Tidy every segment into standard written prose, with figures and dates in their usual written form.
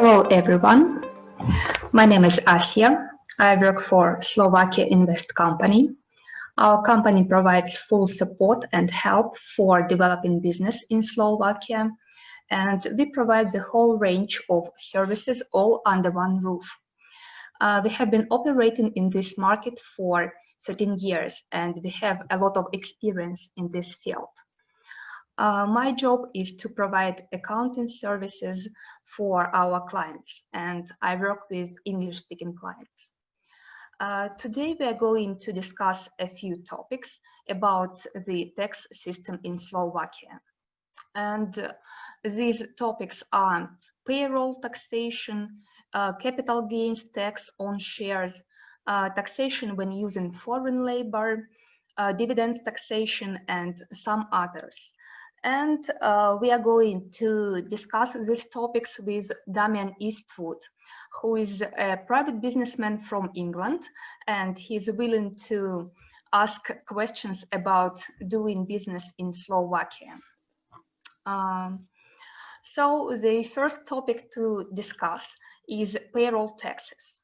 Hello everyone, my name is Asia. I work for Slovakia Invest Company. Our company provides full support and help for developing business in Slovakia, and we provide the whole range of services all under one roof. We have been operating in this market for 13 years and we have a lot of experience in this field. My job is to provide accounting services for our clients, and I work with English-speaking clients. Today we are going to discuss a few topics about the tax system in Slovakia. And these topics are payroll taxation, capital gains tax on shares, taxation when using foreign labor, dividends taxation, and some others. And we are going to discuss these topics with Damian Eastwood, who is a private businessman from England, and he's willing to ask questions about doing business in Slovakia. So the first topic to discuss is payroll taxes.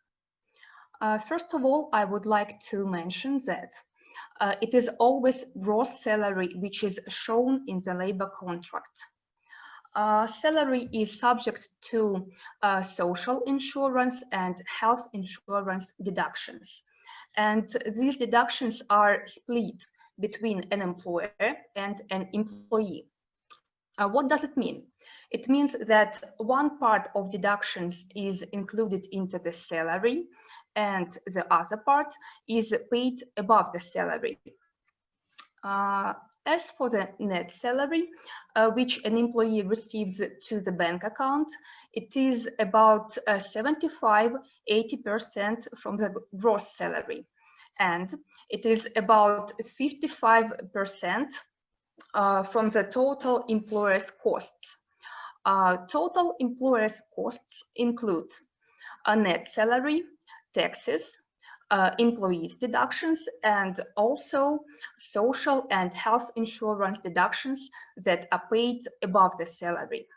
First of all, I would like to mention that it is always gross salary which is shown in the labor contract. Salary is subject to social insurance and health insurance deductions. And these deductions are split between an employer and an employee. What does it mean? It means that one part of deductions is included into the salary and the other part is paid above the salary. As for the net salary, which an employee receives to the bank account, it is about 75–80% from the gross salary. And it is about 55% from the total employer's costs. Total employer's costs include a net salary, taxes, employees' deductions, and also social and health insurance deductions that are paid above the salary.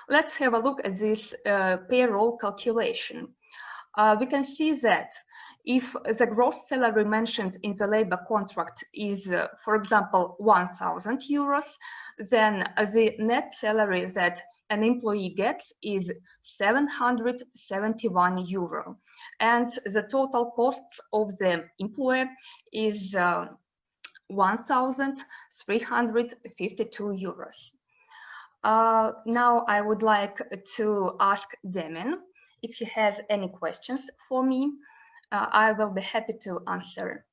Let's have a look at this payroll calculation. We can see that if the gross salary mentioned in the labor contract is, for example, 1,000 euros, then the net salary that an employee gets is 771 euro, and the total costs of the employer is 1,352 euros. Now I would like to ask Damian if he has any questions for me. I will be happy to answer.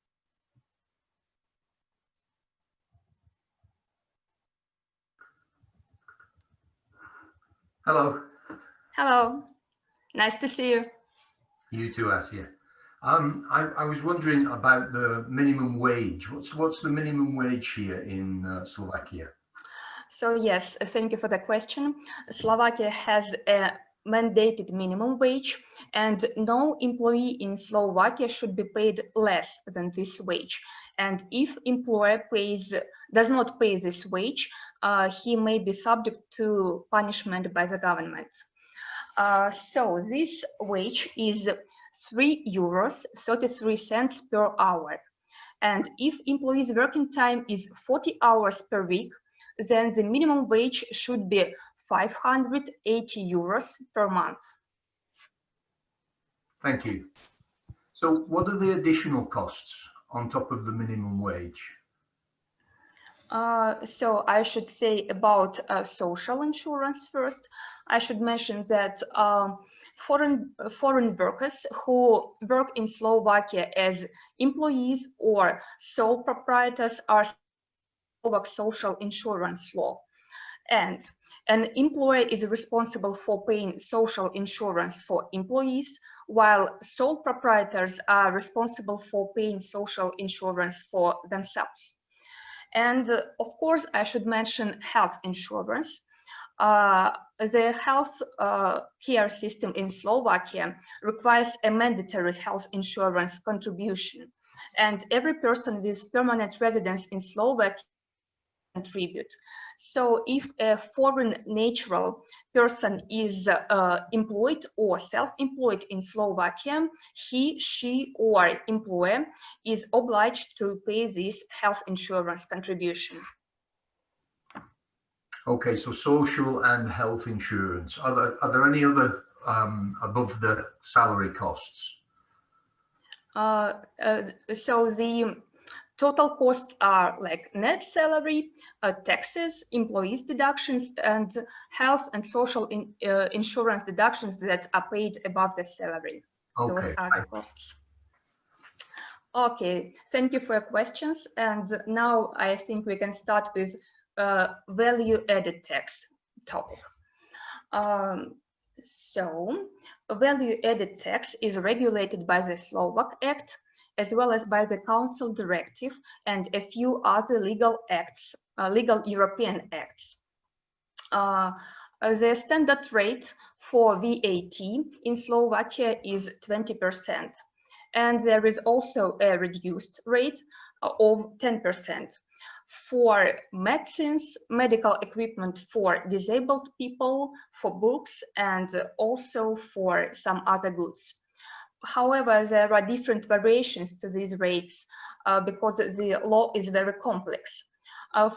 Hello. Hello. Nice to see you. You too, Asia. I was wondering about the minimum wage. What's the minimum wage here in Slovakia? So yes, thank you for the question. Slovakia has a mandated minimum wage, and no employee in Slovakia should be paid less than this wage. And if employer does not pay this wage, he may be subject to punishment by the government. So this wage is 3 euros 33 cents per hour. And if employee's working time is 40 hours per week, then the minimum wage should be 580 euros per month. Thank you. So what are the additional costs on top of the minimum wage? So I should say about social insurance first. I should mention that foreign workers who work in Slovakia as employees or sole proprietors are Slovak social insurance law. And an employer is responsible for paying social insurance for employees, while sole proprietors are responsible for paying social insurance for themselves. And of course, I should mention health insurance. The health care system in Slovakia requires a mandatory health insurance contribution, and every person with permanent residence in Slovakia contribute. So if a foreign natural person is employed or self-employed in Slovakia, he, she, or employer is obliged to pay this health insurance contribution. Okay, so social and health insurance. Are there any other above the salary costs? So the total costs are like net salary, taxes, employees deductions, and health and social insurance deductions that are paid above the salary. Okay. Those are the costs. Okay, thank you for your questions. And now I think we can start with value-added tax topic. So value-added tax is regulated by the Slovak Act, as well as by the Council Directive and a few other legal acts, legal European acts. The standard rate for VAT in Slovakia is 20%. And there is also a reduced rate of 10% for medicines, medical equipment for disabled people, for books, and also for some other goods. However, there are different variations to these rates because the law is very complex.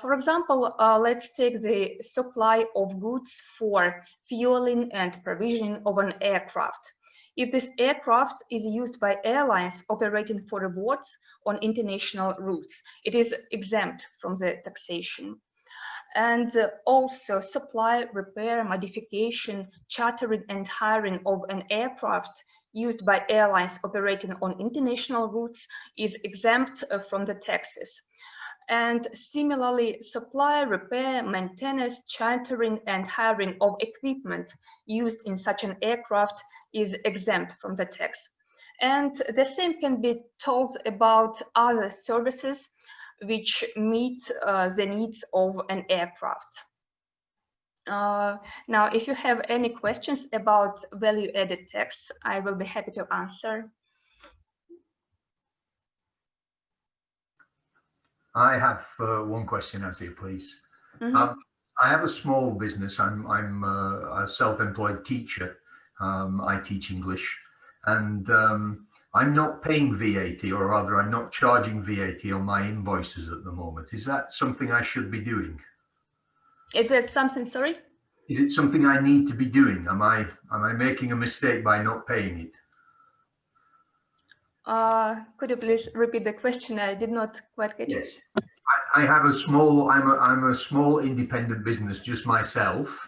For example, let's take the supply of goods for fueling and provisioning of an aircraft. If this aircraft is used by airlines operating for rewards on international routes, it is exempt from the taxation. And also supply, repair, modification, chartering and hiring of an aircraft used by airlines operating on international routes is exempt from the taxes. And similarly, supply, repair, maintenance, chartering, and hiring of equipment used in such an aircraft is exempt from the tax. And the same can be told about other services which meet the needs of an aircraft. Now, if you have any questions about value-added tax, I will be happy to answer. I have one question, Asia, please. I have a small business. I'm a self-employed teacher. I teach English, and I'm not paying VAT, or rather, I'm not charging VAT on my invoices at the moment. Is that something I should be doing? Is that something? Sorry. Is it something I need to be doing? Am I making a mistake by not paying it? Could you please repeat the question? I did not quite get it. I have a small. I'm a small independent business, just myself,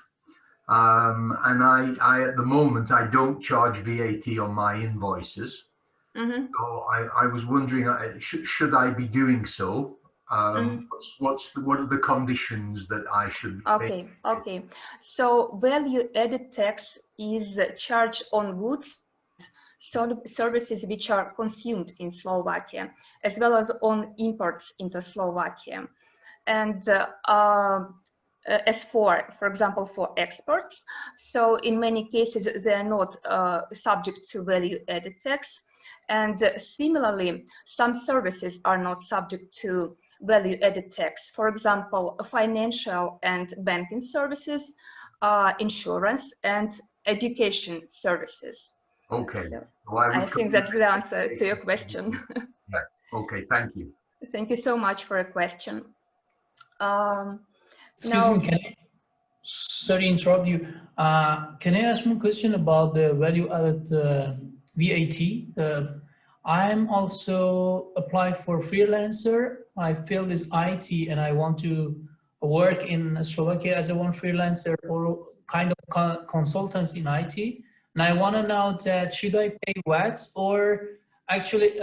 and I at the moment I don't charge VAT on my invoices. So I was wondering, should I be doing so? What are the conditions that I should be paying? Okay. So value-added tax is charged on goods, services which are consumed in Slovakia, as well as on imports into Slovakia. And as for example, for exports, so in many cases they are not subject to value-added tax. And similarly, some services are not subject to value-added tax. For example, financial and banking services, insurance, and education services. Okay. So well, I think that's the answer to your question. Yeah. Okay, thank you. Thank you so much for your question. Excuse me, sorry to interrupt you. Can I ask one question about the value-added VAT? I'm also applied for freelancer. My field is IT, and I want to work in Slovakia as a one freelancer or kind of consultants in IT. And I want to know that should I pay VAT, or actually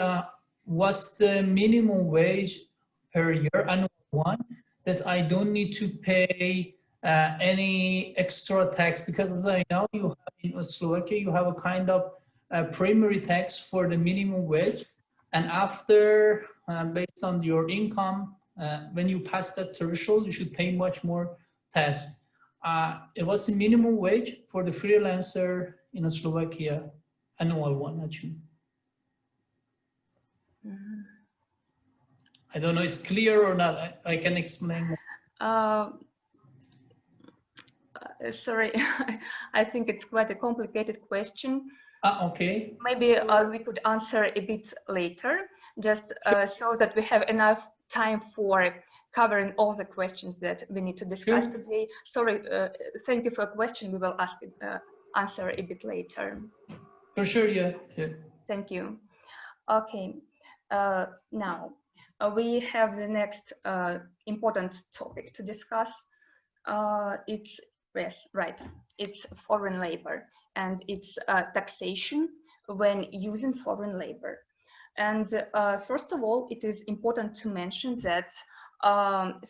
what's the minimum wage per year, annual one, that I don't need to pay any extra tax, because as I know, you have in Slovakia, you have a kind of primary tax for the minimum wage, and after, based on your income, when you pass that threshold, you should pay much more tax. It was the minimum wage for the freelancer in Slovakia, annual one actually. I don't know, it's clear or not. I can explain more. Sorry, I think it's quite a complicated question. Okay. Maybe we could answer a bit later, just so that we have enough time for covering all the questions that we need to discuss today. Sorry, thank you for a question. We will answer a bit later. For sure, yeah. Thank you. Okay, now we have the next important topic to discuss. It's foreign labor, and it's taxation when using foreign labor. And first of all, it is important to mention that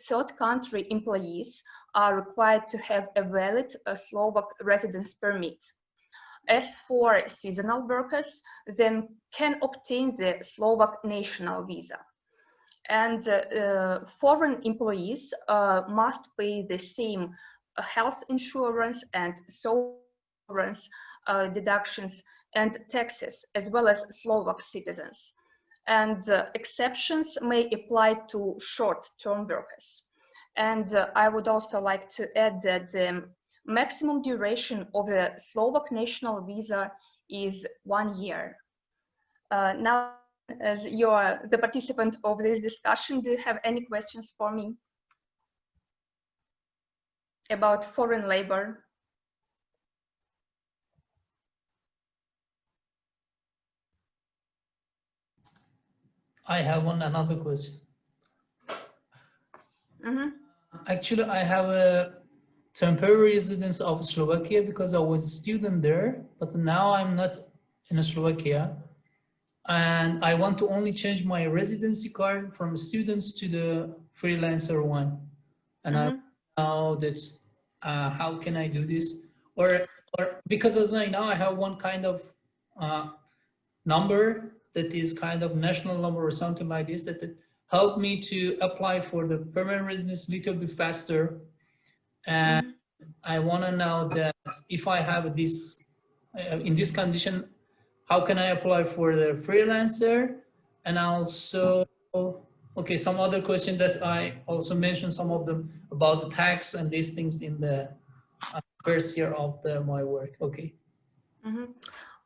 third country employees are required to have a valid Slovak residence permit. As for seasonal workers, then can obtain the Slovak national visa. And foreign employees must pay the same health insurance and social insurance deductions and taxes, as well as Slovak citizens. And exceptions may apply to short-term workers. And I would also like to add that the maximum duration of the Slovak national visa is 1 year. Now, as you are the participant of this discussion, do you have any questions for me about foreign labor? I have another question. Actually, I have a temporary residence of Slovakia because I was a student there, but now I'm not in Slovakia. And I want to only change my residency card from students to the freelancer one. And I know that how can I do this? Or because as I know, I have one kind of number that is kind of national number or something like this that helped me to apply for the permanent residence a little bit faster. And I want to know that if I have this in this condition, how can I apply for the freelancer? And also, okay, some other question that I also mentioned some of them about the tax and these things in the first year of my work. Okay.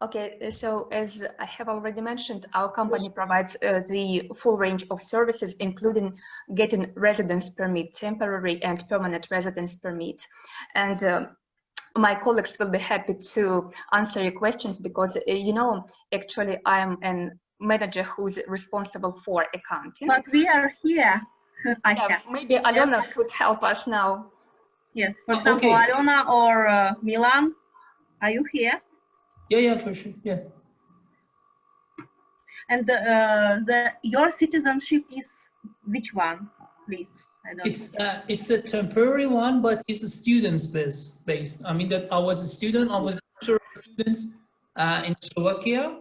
Okay, so as I have already mentioned, our company provides the full range of services, including getting residence permit, temporary and permanent residence permit. And my colleagues will be happy to answer your questions because, you know, actually I'm a manager who's responsible for accounting. But we are here. Yeah, maybe Alona could help us now. Yes, for example, okay. Alona or Milan, are you here? Yeah, for sure, yeah. And your citizenship is which one, please? It's a temporary one, but it's a students based. I mean that I was a student. I was a student in Slovakia,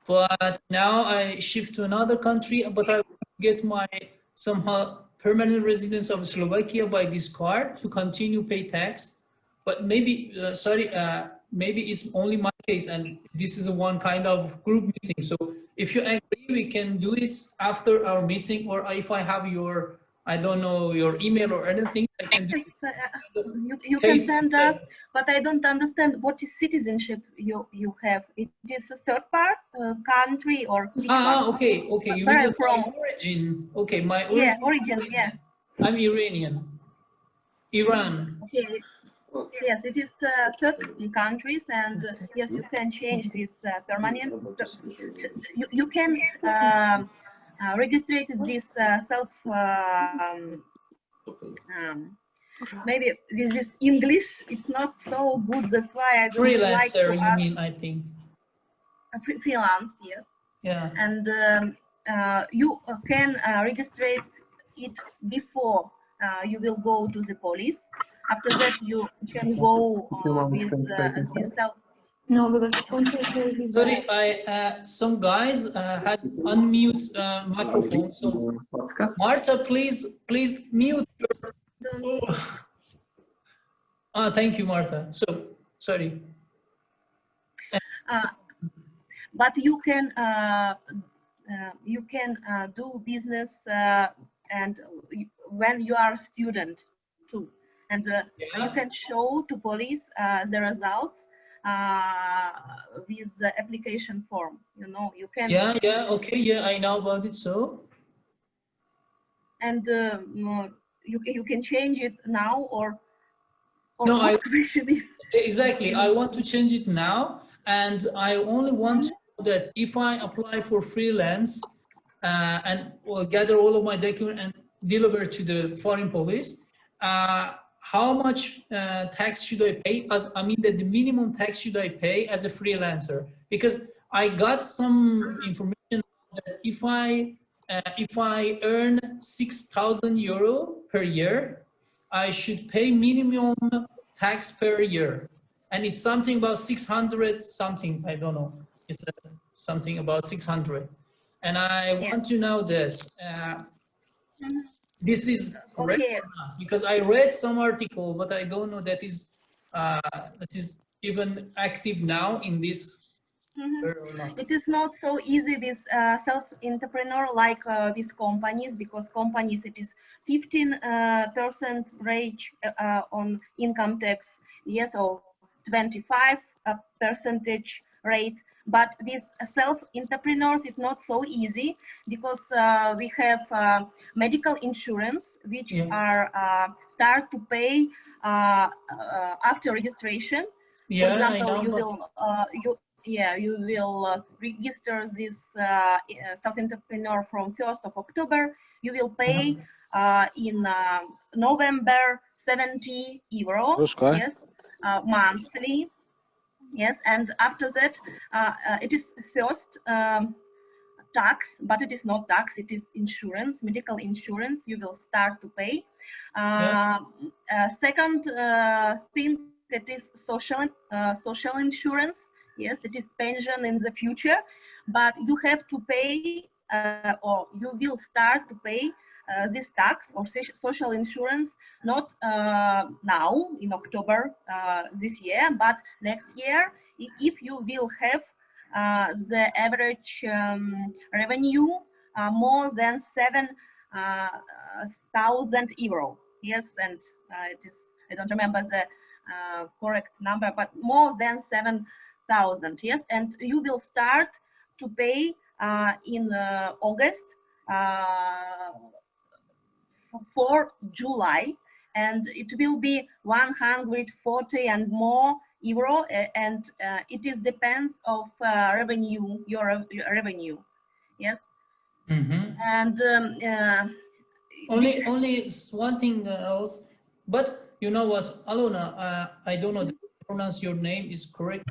but now I shift to another country. But I get my somehow permanent residence of Slovakia by this card to continue pay tax. But maybe maybe it's only my case, and this is one kind of group meeting. So if you agree, we can do it after our meeting, or if I have your, I don't know, your email or anything, I can do you can send us, but I don't understand what is citizenship you have. It is a third part country or which one? Okay. You mean my origin? Okay, my origin. Yeah, origin. Yeah. I'm Iranian. Iran. Okay. Yes, it is third countries, and yes, you can change this permanent. You can register this self. Maybe with this English, it's not so good. That's why I would like to freelancer. You mean? I think. Freelance, yes. Yeah. And you can register it before you will go to the police. After that, you can go with this self. No, because sorry, some guys has unmute microphone. So Marta, please mute your. Thank you, Marta. So sorry. But you can do business and when you are a student too. and you can show to police the results with the application form. You know, you can. Yeah, okay, yeah, I know about it. So, and you can change it now or no, what question is? Exactly. I want to change it now, and I only want to know that if I apply for freelance and gather all of my documents and deliver to the foreign police, how much tax should I pay? I mean, that the minimum tax should I pay as a freelancer? Because I got some information that if I earn 6,000 euro per year, I should pay minimum tax per year, and it's something about 600 something, I don't know, it's something about 600, and I want to know this. This is correct or not? Because I read some article, but I don't know that is even active now in this. It is not so easy with self-entrepreneur like with companies, because companies it is 15% rate on income tax, yes, or 25 percentage rate. But with self-entrepreneurs it's not so easy, because we have medical insurance which are start to pay after registration. For example, you will register this self-entrepreneur from 1st of October. You will pay in November 70 euro, yes, monthly. Yes, and after that, it is first tax, but it is not tax, it is insurance, medical insurance you will start to pay. Second thing, it is social insurance. Yes, it is pension in the future, but you have to pay or you will start to pay this tax or social insurance not now in October this year, but next year, if you will have the average revenue more than 7,000 euro. Yes, and it is, I don't remember the correct number, but more than 7,000. Yes, and you will start to pay in August for July, and it will be 140 and more euro, and it is depends of revenue, your revenue. Yes. And only one thing else, but you know what, Alona, I don't know to pronounce your name is correct.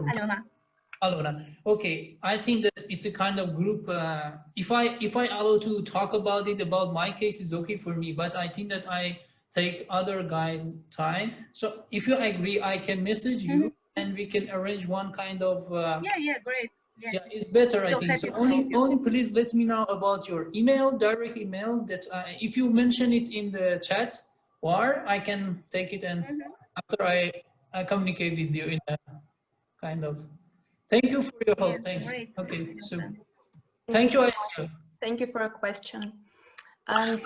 Alona. Okay, I think that it's a kind of group. If I allow to talk about it, about my case, is okay for me. But I think that I take other guys' time. So if you agree, I can message you and we can arrange one kind of. Yeah, great. Yeah, it's better, I think. So only please let me know about your email, direct email. That if you mention it in the chat, or I can take it and after I communicate with you in a kind of. Thank you for your help. Thanks. Great. Okay, so thank you. Thank you for your question. And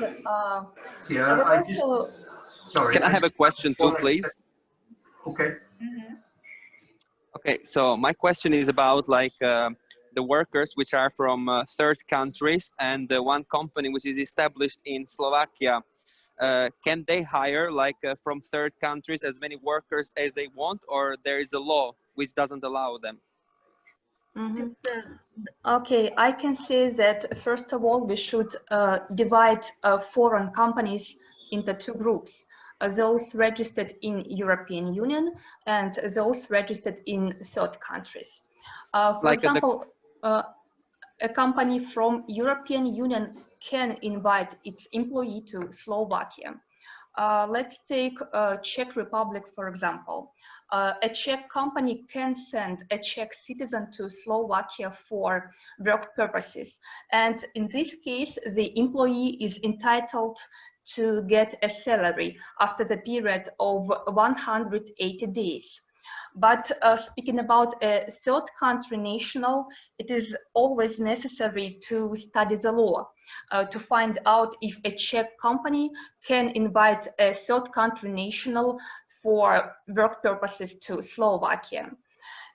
sorry. Can I have a question too, please? Okay. Okay, so my question is about like the workers which are from third countries, and one company which is established in Slovakia. Can they hire like from third countries as many workers as they want, or there is a law which doesn't allow them? Okay, I can say that first of all we should divide foreign companies into two groups: those registered in European Union and those registered in third countries. For like example, a company from European Union can invite its employee to Slovakia. Let's take Czech Republic, for example. A Czech company can send a Czech citizen to Slovakia for work purposes. And in this case, the employee is entitled to get a salary after the period of 180 days. But speaking about a third country national, it is always necessary to study the law to find out if a Czech company can invite a third country national for work purposes to Slovakia.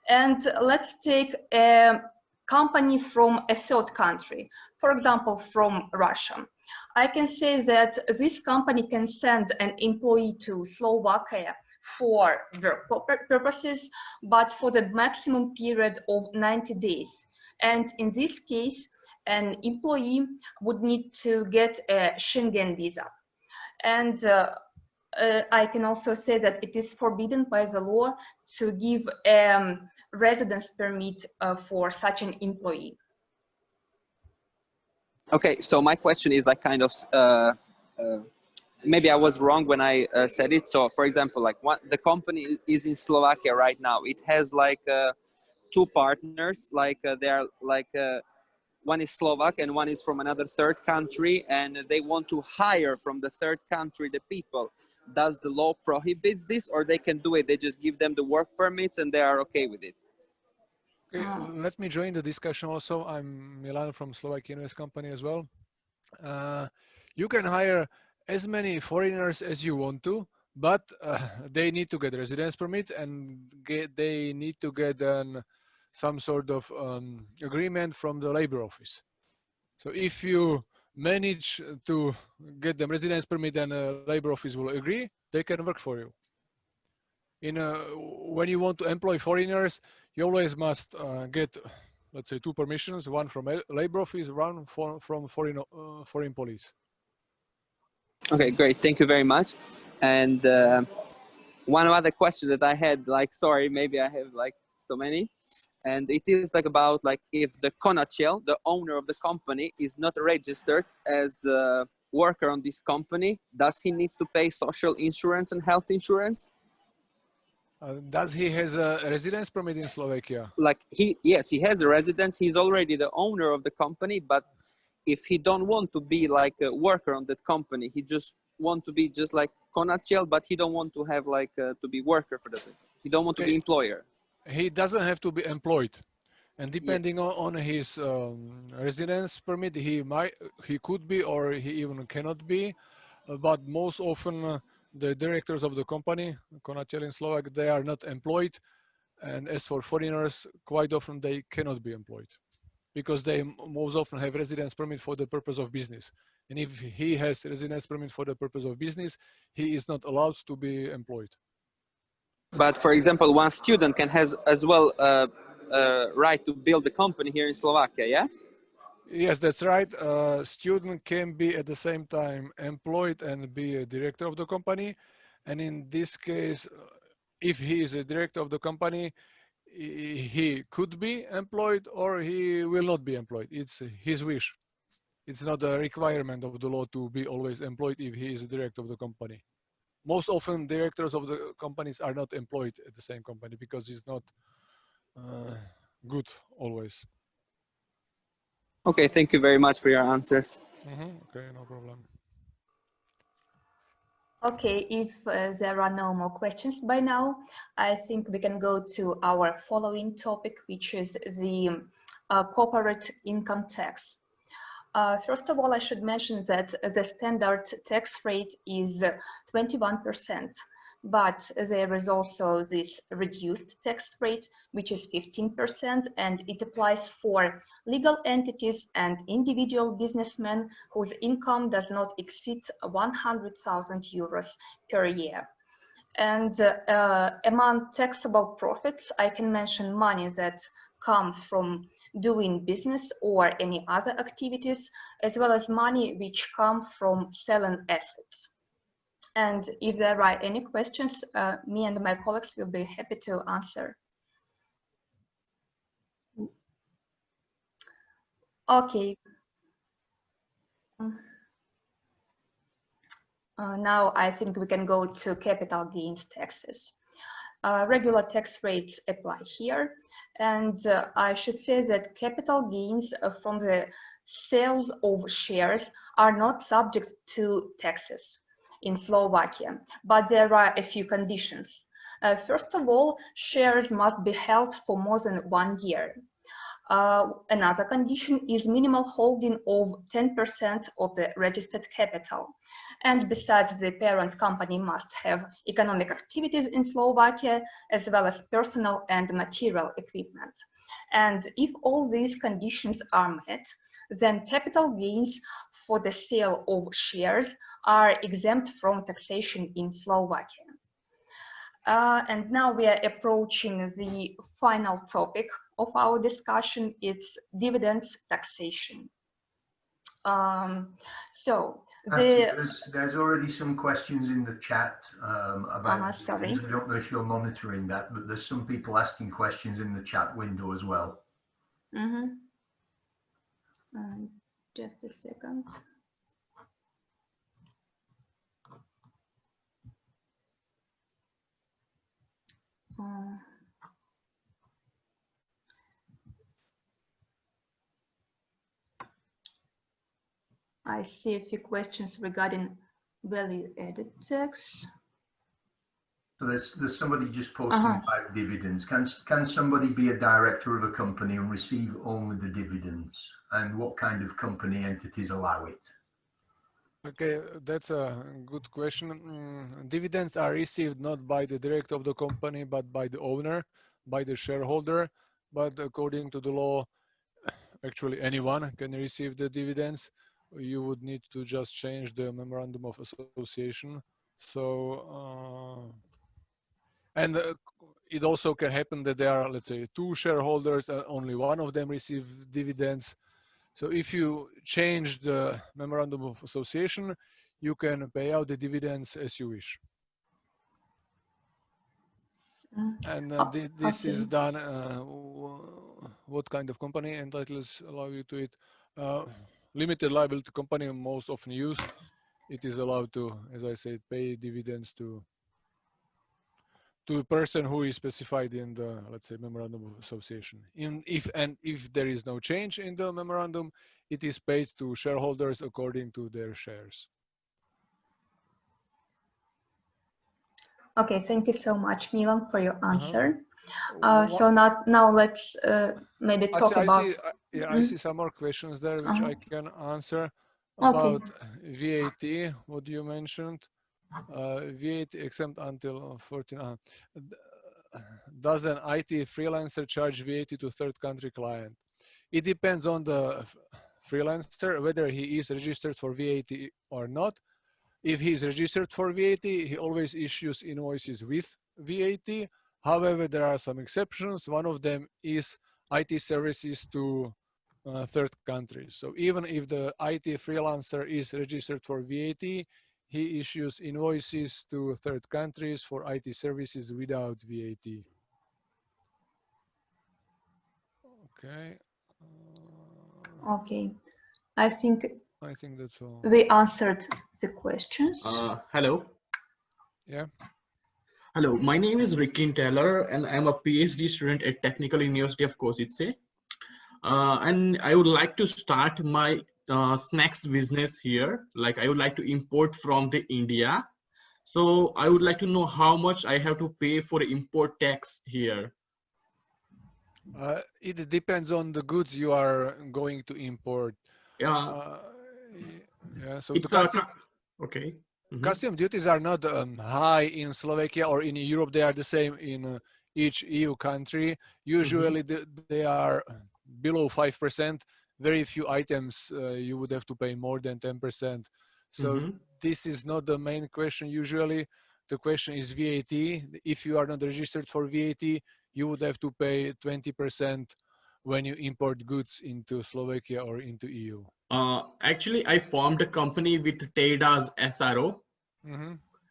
And let's take a company from a third country, for example, from Russia. I can say that this company can send an employee to Slovakia for work purposes, but for the maximum period of 90 days. And in this case, an employee would need to get a Schengen visa. And I can also say that it is forbidden by the law to give a residence permit for such an employee. Okay, so my question is like kind of maybe I was wrong when I said it. So, for example, like the company is in Slovakia right now. It has like two partners. Like they are like one is Slovak and one is from another third country, and they want to hire from the third country the people. Does the law prohibit this, or they can do it? They just give them the work permits and they are okay with it. Okay, let me join the discussion also. I'm Milan from Slovakia Invest Company as well. You can hire as many foreigners as you want to, but they need to get residence permit and they need to get some sort of agreement from the labor office. So if you manage to get them residence permit and labor office will agree, they can work for you. When you want to employ foreigners, you always must get, let's say, two permissions, one from labor office, one from foreign police. Okay, great. Thank you very much. And one other question that I had, like, sorry, maybe I have like so many. And it is like about like if the Konatel, the owner of the company, is not registered as a worker on this company, does he need to pay social insurance and health insurance? Does he has a residence permit in Slovakia? Like yes, he has a residence. He's already the owner of the company, but if he don't want to be like a worker on that company, he just want to be just like Konatel, but he don't want to have like to be worker for that. He don't want to be employer. He doesn't have to be employed, and depending on his residence permit, he could be or he even cannot be, but most often the directors of the company, Konatel in Slovak, they are not employed, and as for foreigners, quite often they cannot be employed because they most often have residence permit for the purpose of business. And if he has residence permit for the purpose of business, he is not allowed to be employed. But for example, one student can has as well right to build a company here in Slovakia, yeah? Yes, that's right. Student can be at the same time employed and be a director of the company. And in this case, if he is a director of the company, he could be employed or he will not be employed. It's his wish. It's not a requirement of the law to be always employed if he is a director of the company. Most often directors of the companies are not employed at the same company because it's not good always. Okay, thank you very much for your answers. Okay, no problem. Okay, if there are no more questions by now, I think we can go to our following topic, which is the corporate income tax. First of all, I should mention that the standard tax rate is 21%, but there is also this reduced tax rate, which is 15%, and it applies for legal entities and individual businessmen whose income does not exceed 100,000 euros per year. And among taxable profits, I can mention money that come from doing business or any other activities, as well as money which come from selling assets. And if there are any questions, me and my colleagues will be happy to answer. Okay. Now I think we can go to capital gains taxes. Regular tax rates apply here, and I should say that capital gains from the sales of shares are not subject to taxes in Slovakia, but there are a few conditions. First of all, shares must be held for more than 1 year. Another condition is minimal holding of 10% of the registered capital. And besides, the parent company must have economic activities in Slovakia, as well as personal and material equipment. And if all these conditions are met, then capital gains for the sale of shares are exempt from taxation in Slovakia. And now we are approaching the final topic of our discussion. It's dividends taxation. There's already some questions in the chat about. Sorry. I don't know if you're monitoring that, but there's some people asking questions in the chat window as well. Just a second. I see a few questions regarding value-added tax. So there's somebody just posting about dividends. Can somebody be a director of a company and receive only the dividends? And what kind of company entities allow it? Okay, that's a good question. Dividends are received not by the director of the company, but by the owner, by the shareholder. But according to the law, actually anyone can receive the dividends. You would need to just change the memorandum of association. So, and it also can happen that there are, let's say, 2 shareholders and only one of them receive dividends. So if you change the memorandum of association, you can pay out the dividends as you wish. And this is done, what kind of company entitles allow you to it? Limited liability company most often used. It is allowed to, as I said, pay dividends to the person who is specified in the, let's say, memorandum of association. If there is no change in the memorandum, it is paid to shareholders according to their shares. Okay, thank you so much, Milan, for your answer. So now let's maybe talk about. I see some more questions there which I can answer about VAT. What you mentioned. VAT exempt until 14. Does an IT freelancer charge VAT to third country client? It depends on the freelancer, whether he is registered for VAT or not. If he is registered for VAT, he always issues invoices with VAT. However, there are some exceptions. One of them is IT services to third countries. So even if the IT freelancer is registered for VAT, he issues invoices to third countries for IT services without VAT. Okay. Okay. I think that's all. We answered the questions. Hello. Yeah. Hello, my name is Rikin Taylor and I'm a PhD student at Technical University of Košice. And I would like to start my snacks business here. Like I would like to import from the India. So I would like to know how much I have to pay for import tax here. It depends on the goods you are going to import. Yeah. So the custom, okay. Custom duties are not high in Slovakia or in Europe. They are the same in each EU country. Usually they are below 5%. Very few items you would have to pay more than 10%. So this is not the main question usually. The question is VAT. If you are not registered for VAT, you would have to pay 20% when you import goods into Slovakia or into EU. Actually, I formed a company with TEDA's SRO.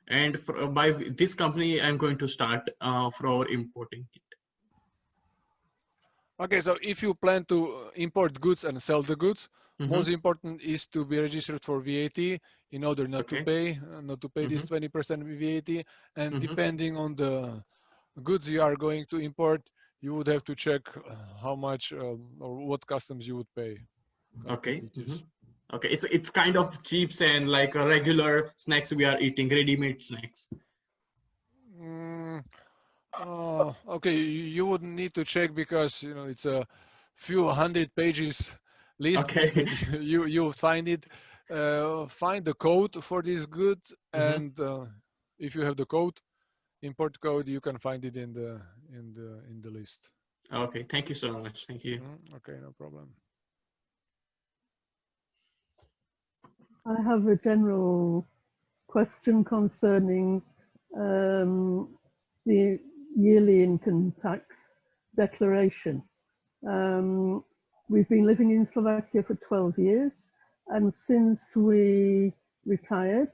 And by this company, I'm going to start for importing it. Okay, so if you plan to import goods and sell the goods, most important is to be registered for VAT in order not to pay this 20% VAT. And depending on the goods you are going to import, you would have to check how much or what customs you would pay. Okay. Okay, it's kind of chips and like a regular snacks we are eating, ready-made snacks. Okay, you would need to check because you know it's a few hundred pages list, Okay. and then you find it. Find the code for this good, and if you have the code, import code, you can find it in the list. Okay, thank you so much. Thank you. Okay, no problem. I have a general question concerning the yearly income tax declaration. We've been living in Slovakia for 12 years, and since we retired,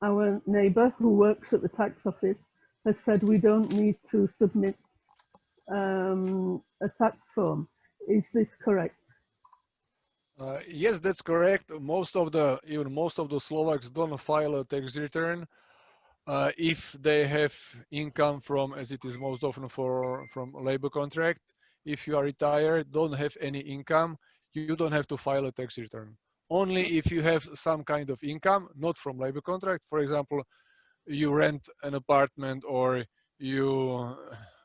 our neighbour who works at the tax office has said we don't need to submit a tax form. Is this correct? Yes, that's correct. Even most of the Slovaks don't file a tax return if they have income from, as it is most often from a labor contract. If you are retired, don't have any income, you don't have to file a tax return. Only if you have some kind of income, not from labor contract. For example, you rent an apartment or you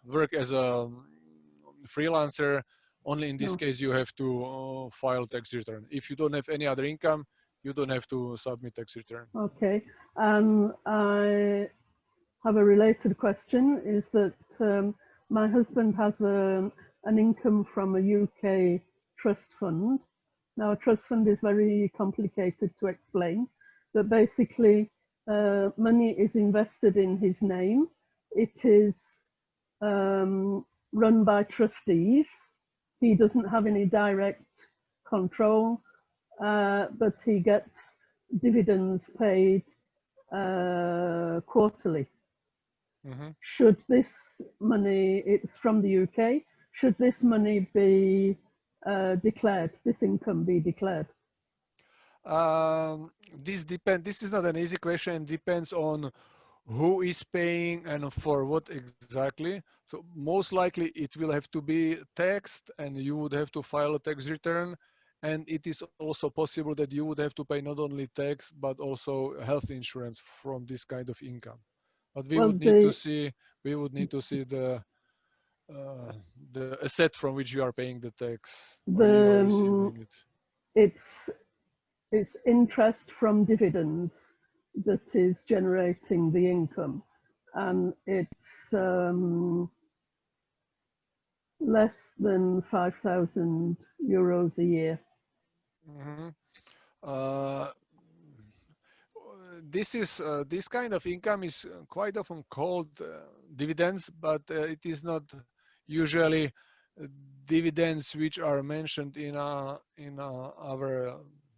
work as a freelancer, only in this case you have to file tax return. If you don't have any other income, you don't have to submit tax return. Okay, I have a related question, is that my husband has an income from a UK trust fund. Now, a trust fund is very complicated to explain, but basically money is invested in his name. It is run by trustees. He doesn't have any direct control, but he gets dividends paid quarterly. Should this money, it's from the UK, should this money be declared, this income be declared? This depends. This is not an easy question. It depends on who is paying and for what exactly. So most likely it will have to be taxed, and you would have to file a tax return. And it is also possible that you would have to pay not only tax but also health insurance from this kind of income. But we would need to see. We would need to see the asset from which you are paying the tax. Or you are receiving it. It's interest from dividends that is generating the income, and it's less than 5,000 euros a year. This kind of income is quite often called dividends, but it is not usually dividends which are mentioned in our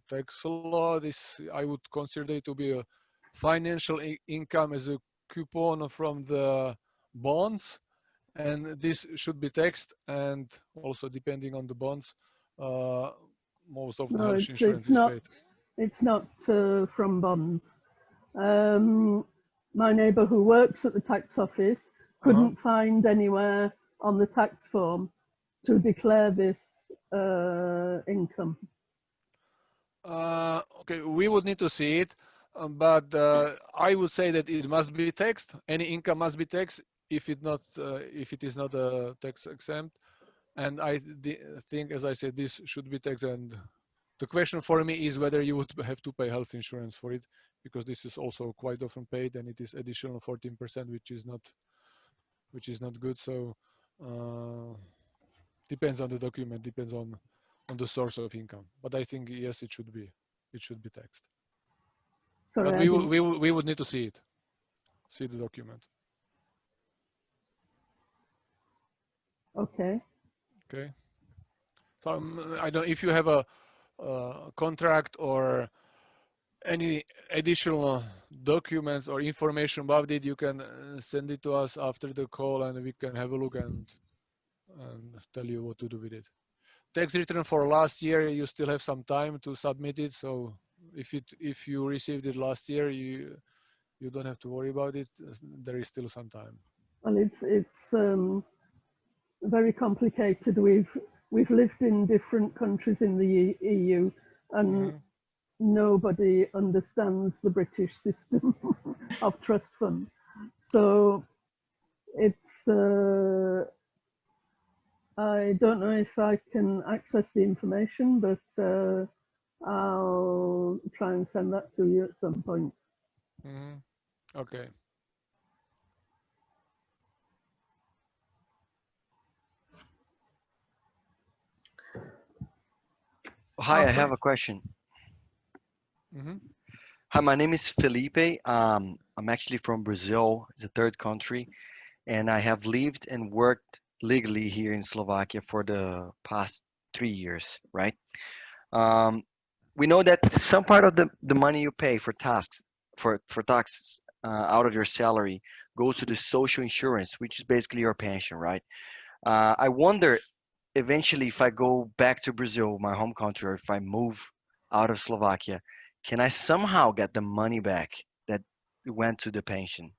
tax law. This I would consider it to be a financial income as a coupon from the bonds, and this should be taxed. And also, depending on the bonds, most of the health insurance is paid. It's not from bonds. My neighbour who works at the tax office couldn't find anywhere on the tax form to declare this income. Okay, we would need to see it, but I would say that it must be taxed. Any income must be taxed if it is not tax exempt. And I think, as I said, this should be taxed. And the question for me is whether you would have to pay health insurance for it, because this is also quite often paid, and it is additional 14%, which is not good. So depends on the document, depends on the source of income. But I think yes, it should be taxed. Sorry, but we would need to see the document. Okay. Okay. So I don't. If you have a contract or any additional documents or information about it, you can send it to us after the call, and we can have a look and tell you what to do with it. Tax return for last year, you still have some time to submit it. So if you received it last year, you don't have to worry about it. There is still some time. And it's very complicated. We've lived in different countries in the EU, and nobody understands the British system of trust fund. So it's I don't know if I can access the information, but I'll try and send that to you at some point. Okay. Hi, I have a question. Hi, my name is Felipe. I'm actually from Brazil, it's a third country, and I have lived and worked legally here in Slovakia for the past 3 years, right? Um, we know that some part of the money you pay for tasks, for taxes out of your salary goes to the social insurance, which is basically your pension, right? I wonder eventually if I go back to Brazil, my home country, or if I move out of Slovakia, can I somehow get the money back that went to the pension?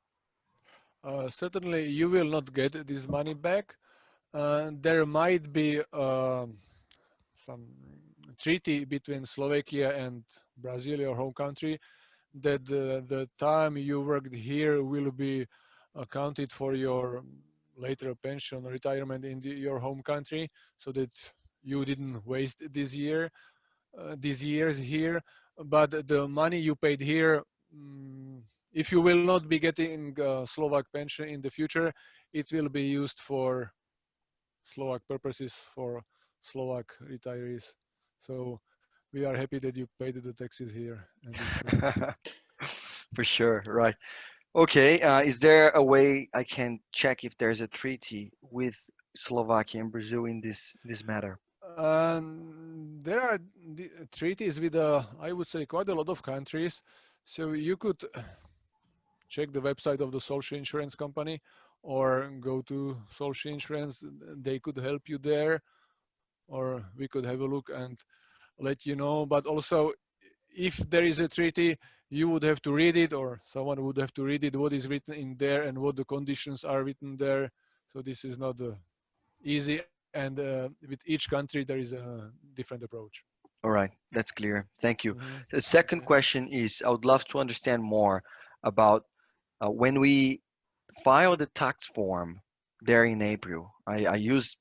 Certainly, you will not get this money back. There might be some treaty between Slovakia and Brazil, your home country, that the time you worked here will be accounted for your later pension or retirement in your home country, so that you didn't waste these years here. But the money you paid here, if you will not be getting Slovak pension in the future, it will be used for Slovak purposes, for Slovak retirees. So we are happy that you paid the taxes here and insurance. For sure, right. Okay, is there a way I can check if there's a treaty with Slovakia and Brazil in this matter? There are treaties with, I would say, quite a lot of countries. So you could check the website of the social insurance company or go to social insurance. They could help you there, or we could have a look and let you know. But also, if there is a treaty, you would have to read it, or someone would have to read it, what is written in there and what the conditions are written there. So this is not easy, and with each country there is a different approach. All right, that's clear. Thank you. The second question is, I would love to understand more about when we file the tax form there in April. I used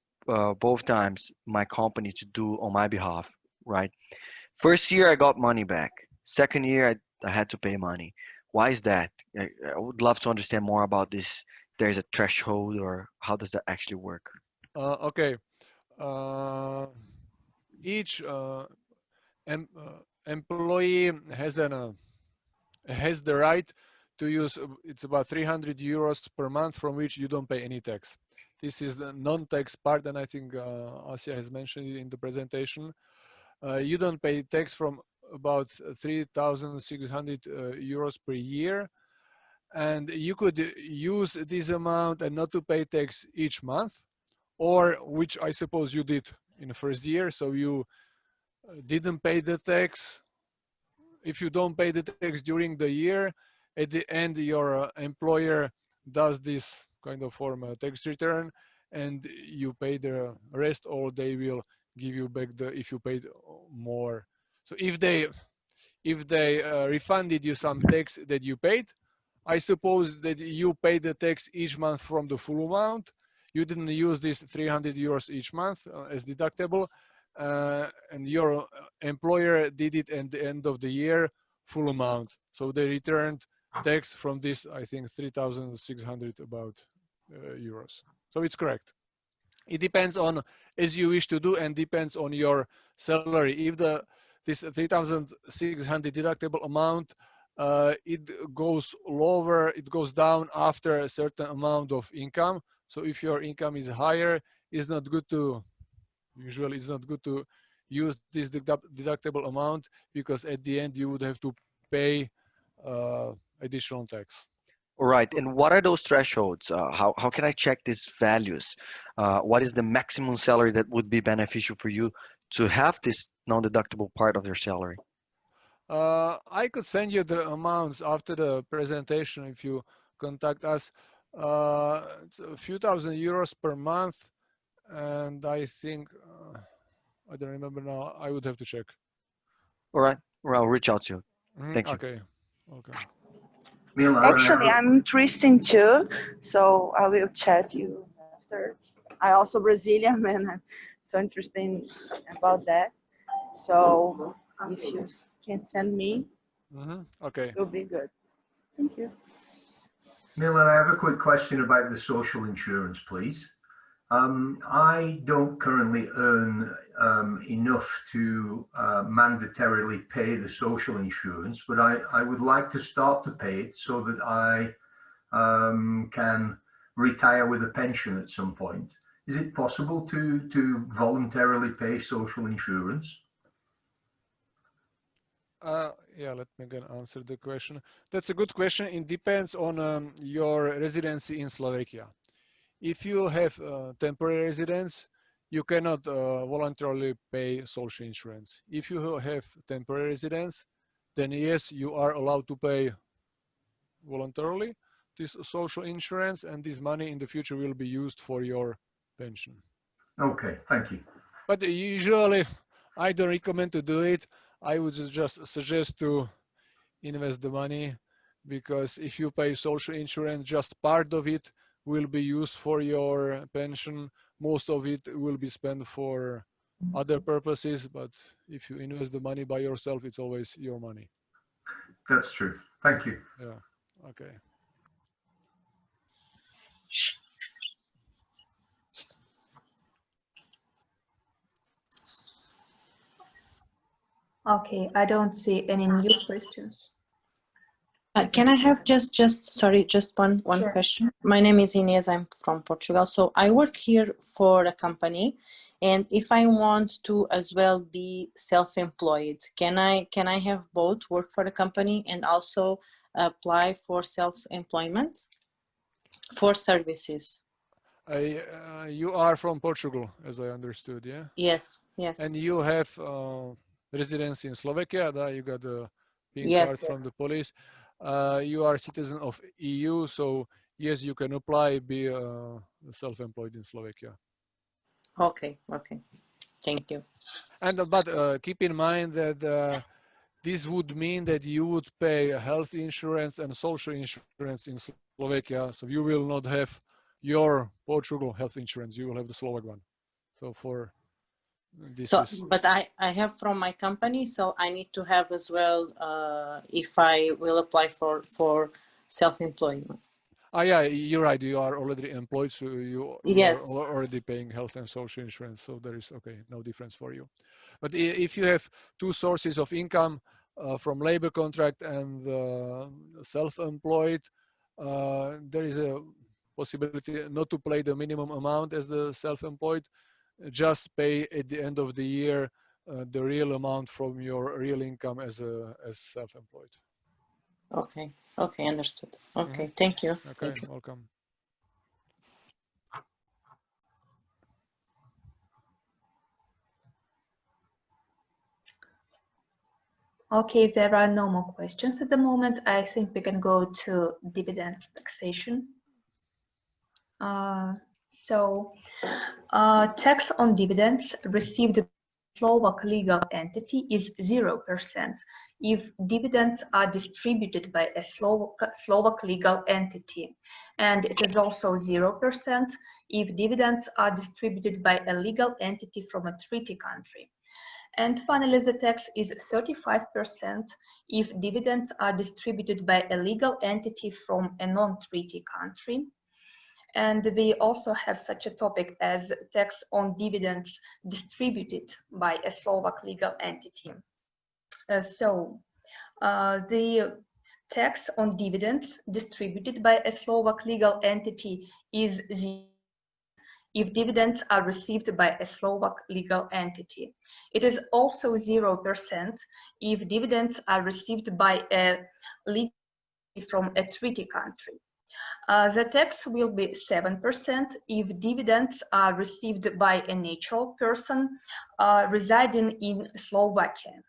both times my company to do on my behalf, right? First year I got money back. Second year I had to pay money. Why is that? I would love to understand more about this. There's a threshold, or how does that actually work? Okay. Uh, each employee has the right to use, it's about 300 euros per month from which you don't pay any tax. This is the non-tax part, and I think Asia has mentioned it in the presentation. You don't pay tax from about 3,600 euros per year, and you could use this amount and not to pay tax each month, or which I suppose you did in the first year, so you didn't pay the tax. If you don't pay the tax during the year, at the end your employer does this kind of form a tax return, and you pay the rest, or they will give you back the if you paid more. So if they refunded you some tax that you paid, I suppose that you pay the tax each month from the full amount. You didn't use this 300 euros each month as deductible, and your employer did it at the end of the year, full amount. So they returned tax from this, I think, 3,600 about euros. So it's correct. It depends on as you wish to do, and depends on your salary. If this 3,600 deductible amount, it goes lower, it goes down after a certain amount of income. So if your income is higher, it's not good to usually it's not good to use this deductible amount, because at the end you would have to pay additional tax. All right, and what are those thresholds? How can I check these values? What is the maximum salary that would be beneficial for you to have this non-deductible part of your salary? I could send you the amounts after the presentation if you contact us. It's a few thousand euros per month, and I think I don't remember now. I would have to check. All right, or I'll reach out to you. Thank you. Okay. Okay. Mila, Actually, I'm interested too, so I will chat you after. I also Brazilian and I'm so interested about that. So if you can send me, Okay. it will be good. Thank you. Mila, I have a quick question about the social insurance, please. I don't currently earn enough to mandatorily pay the social insurance, but I would like to start to pay it so that I can retire with a pension at some point. Is it possible to voluntarily pay social insurance? Yeah, let me again answer the question. That's a good question. It depends on your residency in Slovakia. If you have temporary residence, you cannot voluntarily pay social insurance. If you have temporary residence, then yes, you are allowed to pay voluntarily this social insurance, and this money in the future will be used for your pension. Okay, thank you. But usually, I don't recommend to do it. I would just suggest to invest the money, because if you pay social insurance, just part of it will be used for your pension. Most of it will be spent for other purposes, but if you invest the money by yourself, it's always your money. That's true. Thank you. Yeah, okay. Okay, I don't see any new questions. Can I have just one Sure. question? My name is Inez. I'm from Portugal. So I work here for a company, and if I want to as well be self-employed, can I have both, work for the company and also apply for self-employment for services? You are from Portugal, as I understood, yeah? Yes, yes. And you have residence in Slovakia, that you got the pin Yes, card from yes. the police. You are citizen of EU, so yes, you can apply, be self-employed in Slovakia. Okay, okay. Thank you. And but keep in mind that this would mean that you would pay health insurance and social insurance in Slovakia, so you will not have your Portugal health insurance, you will have the Slovak one. So for this So, is... but I have from my company, so I need to have as well if I will apply for self-employment. Yeah, you're right. You are already employed, so you Yes. are already paying health and social insurance. So there is no difference for you. But if you have two sources of income from labor contract and self-employed, there is a possibility not to pay the minimum amount as the self-employed. Just pay at the end of the year the real amount from your real income as self-employed. Okay. Okay, understood. Okay, thank you. Okay, thank you. welcome. Okay, if there are no more questions at the moment, I think we can go to dividends taxation. Tax on dividends received by a Slovak legal entity is 0% if dividends are distributed by a Slovak legal entity, and it is also 0% if dividends are distributed by a legal entity from a treaty country. And finally, the tax is 35% if dividends are distributed by a legal entity from a non-treaty country. And we also have such a topic as tax on dividends distributed by a Slovak legal entity. The tax on dividends distributed by a Slovak legal entity is 0% if dividends are received by a Slovak legal entity. It is also 0% if dividends are received by a legal entity from a treaty country. The tax will be 7% if dividends are received by a natural person residing in Slovakia.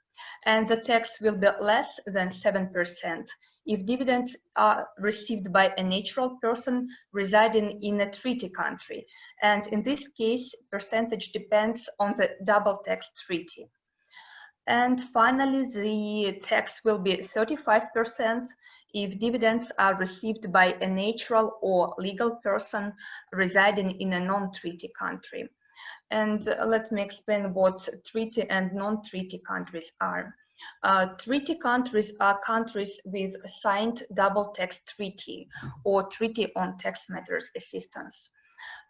And the tax will be less than 7% if dividends are received by a natural person residing in a treaty country. And in this case, percentage depends on the double tax treaty. And finally, the tax will be 35% if dividends are received by a natural or legal person residing in a non-treaty country. And let me explain what treaty and non-treaty countries are. Treaty countries are countries with signed double tax treaty or treaty on tax matters assistance.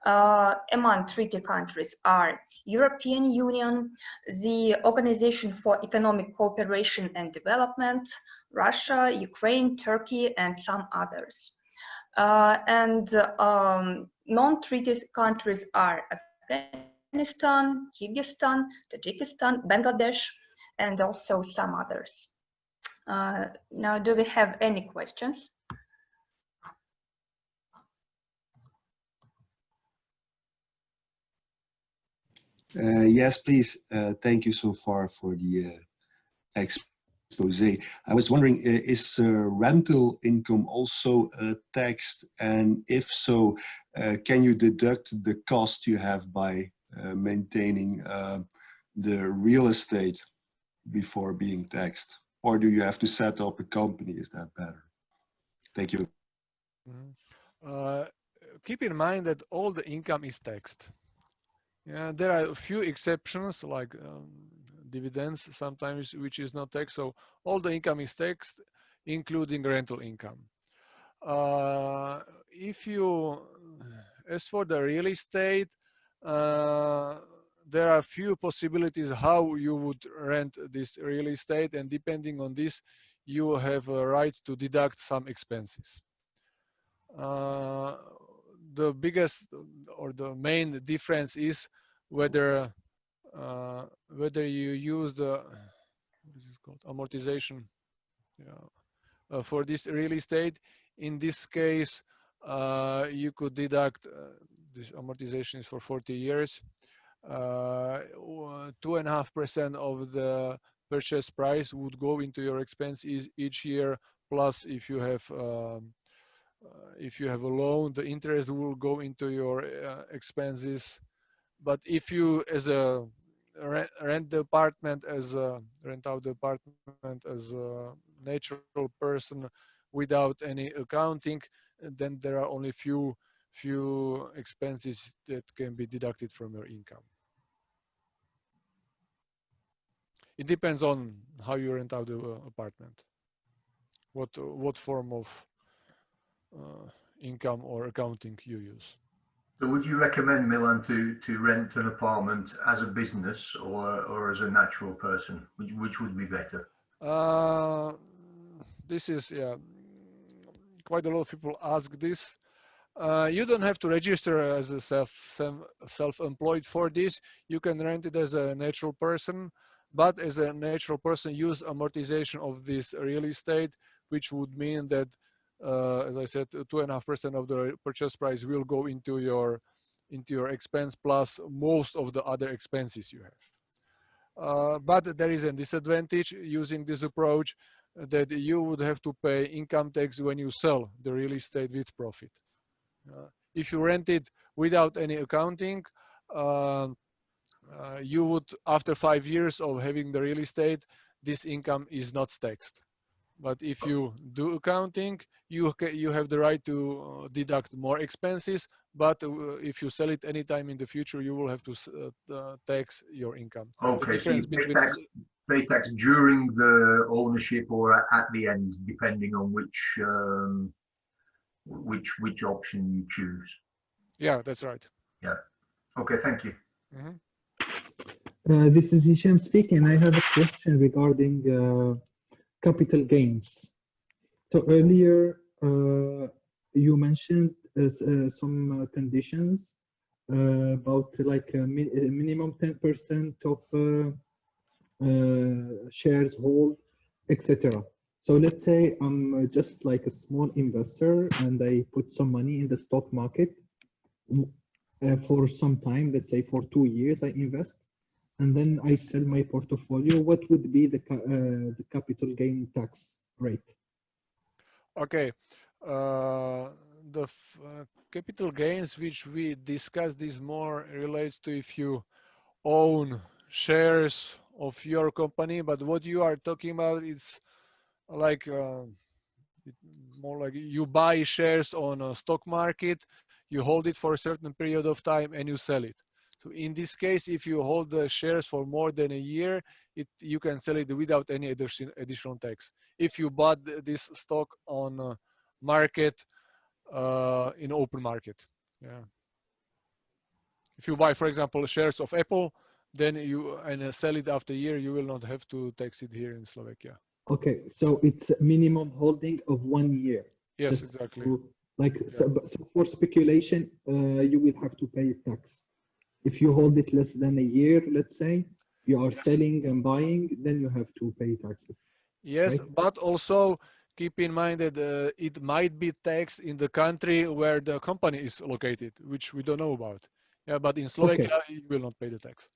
Among treaty countries are European Union, the Organization for Economic Cooperation and Development, Russia, Ukraine, Turkey, and some others. Non-treaty countries are Afghanistan, Kyrgyzstan, Tajikistan, Bangladesh, and also some others. Now, do we have any questions? Yes, please. Thank you so far for the expose. I was wondering, is rental income also taxed? And if so, can you deduct the cost you have by maintaining the real estate before being taxed? Or do you have to set up a company? Is that better? Thank you. Keep in mind that all the income is taxed. Yeah, there are a few exceptions like dividends sometimes, which is not taxed. So all the income is taxed, including rental income. As for the real estate, there are few possibilities how you would rent this real estate, and depending on this, you have a right to deduct some expenses. The biggest or the main difference is whether you use the what is it called, amortization, for this real estate. In this case, you could deduct this amortization is for 40 years. 2.5% of the purchase price would go into your expenses each year. Plus, if you have a loan, the interest will go into your expenses. But if you, as a rent the apartment as a rent out the apartment as a natural person without any accounting, then there are only few expenses that can be deducted from your income. It depends on how you rent out the apartment, what form of income or accounting you use. So would you recommend, Milan, to rent an apartment as a business or as a natural person? Which would be better? This is, quite a lot of people ask this. You don't have to register as a self-employed for this. You can rent it as a natural person, but as a natural person, use amortization of this real estate, which would mean that, as I said, 2.5% of the purchase price will go into your expense plus most of the other expenses you have. But there is a disadvantage using this approach, that you would have to pay income tax when you sell the real estate with profit. If you rent it without any accounting, you would, after 5 years of having the real estate, this income is not taxed. But if you do accounting, you have the right to deduct more expenses. But if you sell it anytime in the future, you will have to tax your income. Okay, so you pay tax during the ownership or at the end, depending on which option you choose. Yeah, that's right. Yeah. Okay, thank you. This is Hisham speaking. I have a question regarding capital gains. So earlier you mentioned some conditions about like a minimum 10% of shares hold, etc. So let's say I'm just like a small investor and I put some money in the stock market for some time, let's say for 2 years I invest, and then I sell my portfolio. What would be the capital gain tax rate? Okay, the capital gains which we discussed, this more relates to if you own shares of your company, but what you are talking about is like more like you buy shares on a stock market, you hold it for a certain period of time, and you sell it. So in this case, if you hold the shares for more than a year, you can sell it without any additional tax. If you bought this stock on market, in open market, yeah. If you buy, for example, shares of Apple, then you sell it after a year, you will not have to tax it here in Slovakia. Okay, so it's a minimum holding of 1 year. Yes, Just exactly. So for speculation, you will have to pay tax. If you hold it less than a year, let's say, you are selling and buying, then you have to pay taxes. Yes, right? but also keep in mind that it might be taxed in the country where the company is located, which we don't know about. Yeah, but in Slovakia, you will not pay the tax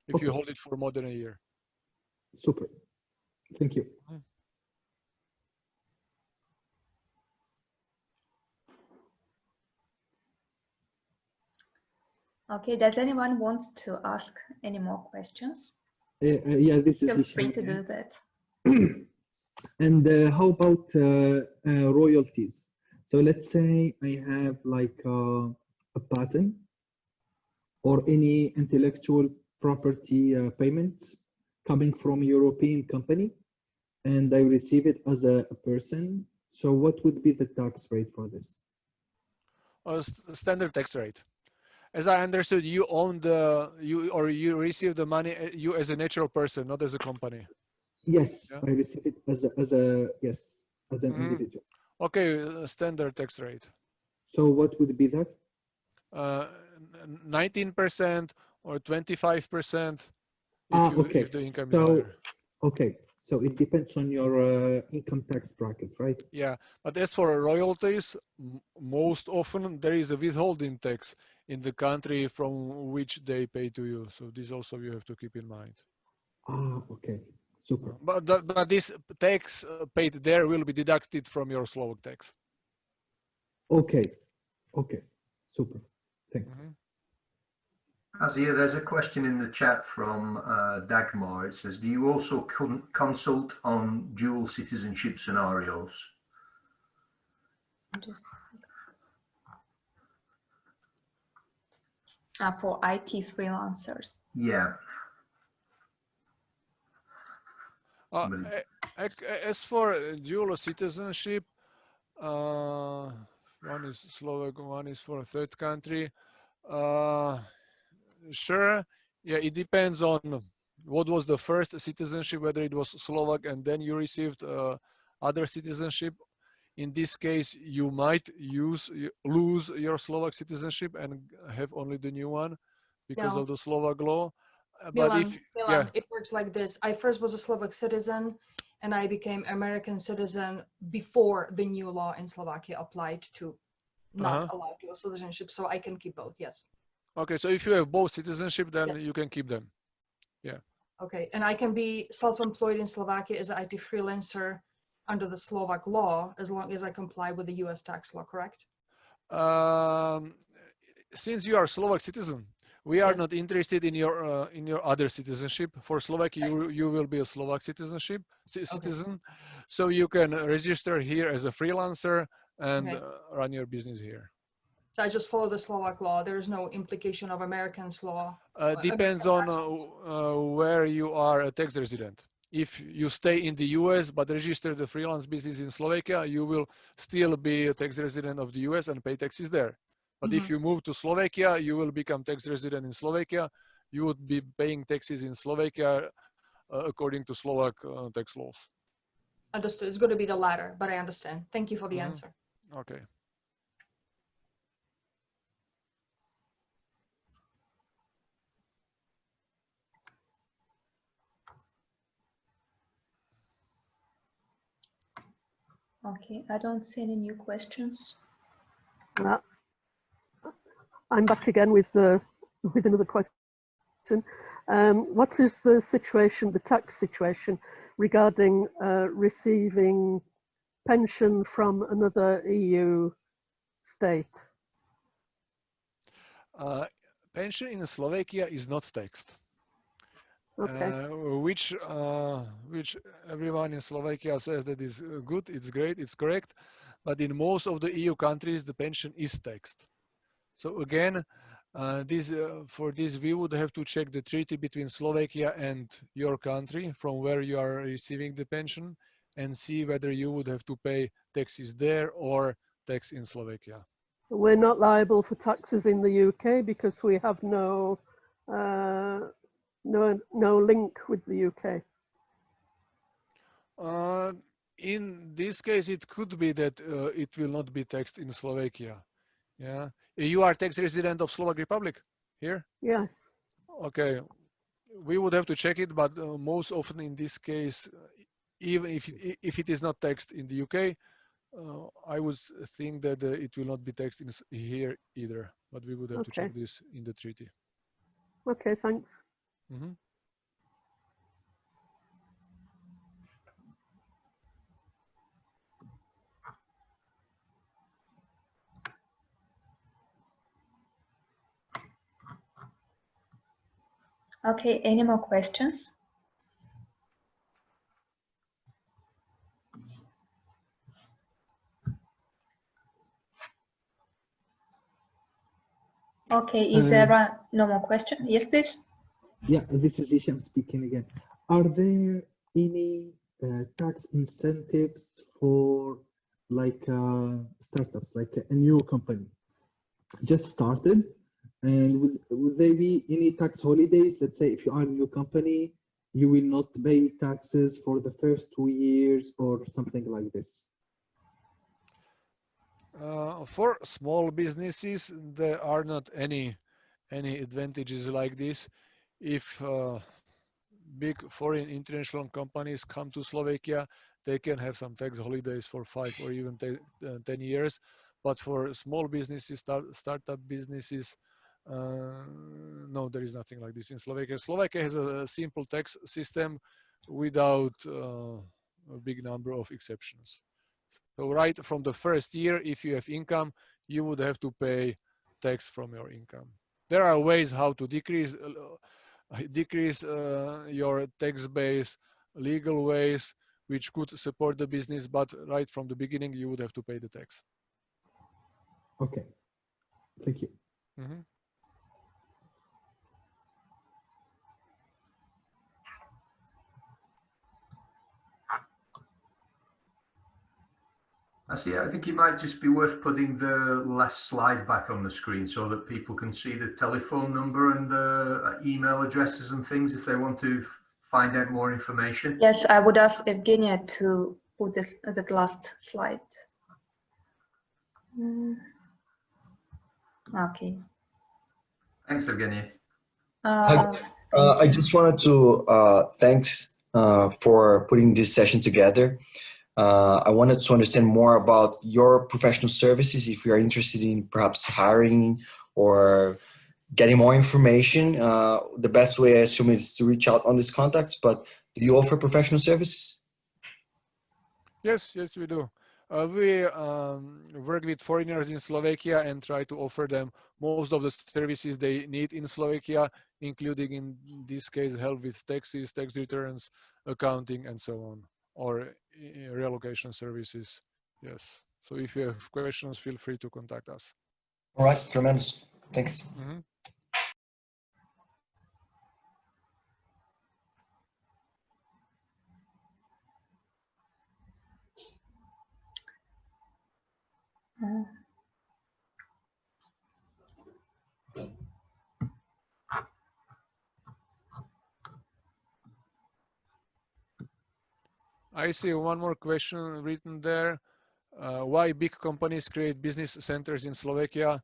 if you hold it for more than a year. Super. Thank you. Okay, does anyone want to ask any more questions? Yeah, this is Feel free Hisham to again. do that. And how about royalties? So let's say I have like a patent or any intellectual property payments coming from a European company, and I receive it as a person. So what would be the tax rate for this? Standard tax rate. As I understood, you own you receive the money you as a natural person, not as a company. Yes, Yeah? I receive it as an individual. Okay, standard tax rate. So what would be that? 19% or 25% Okay. if the income is So higher. okay, so it depends on your income tax bracket, right? Yeah, but as for royalties, most often there is a withholding tax in the country from which they pay to you. So this also you have to keep in mind. Okay, super. But this tax paid there will be deducted from your Slovak tax. Okay, super. Thanks. Azia, there's a question in the chat from Dagmar. It says, do you also consult on dual citizenship scenarios? Just a second. For IT freelancers. Yeah. As for dual citizenship, one is Slovak, one is for a third country. Sure, yeah, it depends on what was the first citizenship, whether it was Slovak and then you received other citizenship. In this case, you might lose your Slovak citizenship and have only the new one because Yeah. of the Slovak law. Milan, it works like this. I first was a Slovak citizen and I became American citizen before the new law in Slovakia applied to not allow dual citizenship. So I can keep both, yes. Okay, so if you have both citizenship, then Yes. you can keep them. Yeah. Okay, and I can be self-employed in Slovakia as an IT freelancer under the Slovak law as long as I comply with the US tax law, correct? Since you are Slovak citizen, we are not interested in your other citizenship. For Slovakia, you will be a Slovak citizen. So you can register here as a freelancer and run your business here. So I just follow the Slovak law. There is no implication of American's law. Depends on where you are a tax resident. If you stay in the US but register the freelance business in Slovakia, you will still be a tax resident of the US and pay taxes there. But if you move to Slovakia, you will become tax resident in Slovakia. You would be paying taxes in Slovakia according to Slovak tax laws. Understood. It's going to be the latter, but I understand. Thank you for the answer. Okay. Okay, I don't see any new questions. I'm back again with another question. What is the situation, the tax situation, regarding receiving pension from another EU state? Pension in Slovakia is not taxed. Okay. Which everyone in Slovakia says that is good, it's great, it's correct, but in most of the EU countries the pension is taxed. So again, for this we would have to check the treaty between Slovakia and your country from where you are receiving the pension and see whether you would have to pay taxes there or tax in Slovakia. We're not liable for taxes in the UK because we have no link with the UK. In this case, it could be that it will not be taxed in Slovakia. Yeah, you are tax resident of Slovak Republic here. Yes. Okay, we would have to check it, but most often in this case, even if it is not taxed in the UK, I would think that it will not be taxed here either. But we would have to check this in the treaty. Okay, thanks. Mm-hmm. Okay, any more questions? Okay, is there no more question? Yes, please. Yeah, this is Isham speaking again. Are there any tax incentives for like startups, like a new company just started? And would there be any tax holidays? Let's say if you are a new company, you will not pay taxes for the first 2 years or something like this. For small businesses, there are not any advantages like this. If big foreign international companies come to Slovakia, they can have some tax holidays for 5 or even 10 years. But for small businesses, startup businesses, no, there is nothing like this in Slovakia. Slovakia has a simple tax system without a big number of exceptions. So right from the first year, if you have income, you would have to pay tax from your income. There are ways how to decrease your tax base, legal ways which could support the business, but right from the beginning, you would have to pay the tax. Okay, thank you. Mm-hmm. I see. I think it might just be worth putting the last slide back on the screen so that people can see the telephone number and the email addresses and things if they want to find out more information. Yes, I would ask Evgenia to put that last slide. Okay. Thanks, Evgenia. I just wanted to thanks for putting this session together. I wanted to understand more about your professional services, if you are interested in perhaps hiring or getting more information. The best way, I assume, is to reach out on these contacts, but do you offer professional services? Yes, we do. We work with foreigners in Slovakia and try to offer them most of the services they need in Slovakia, including in this case help with taxes, tax returns, accounting, and so on, or relocation services. Yes. So if you have questions, feel free to contact us. All right, tremendous. Thanks. Mm-hmm. I see one more question written there. Why big companies create business centers in Slovakia?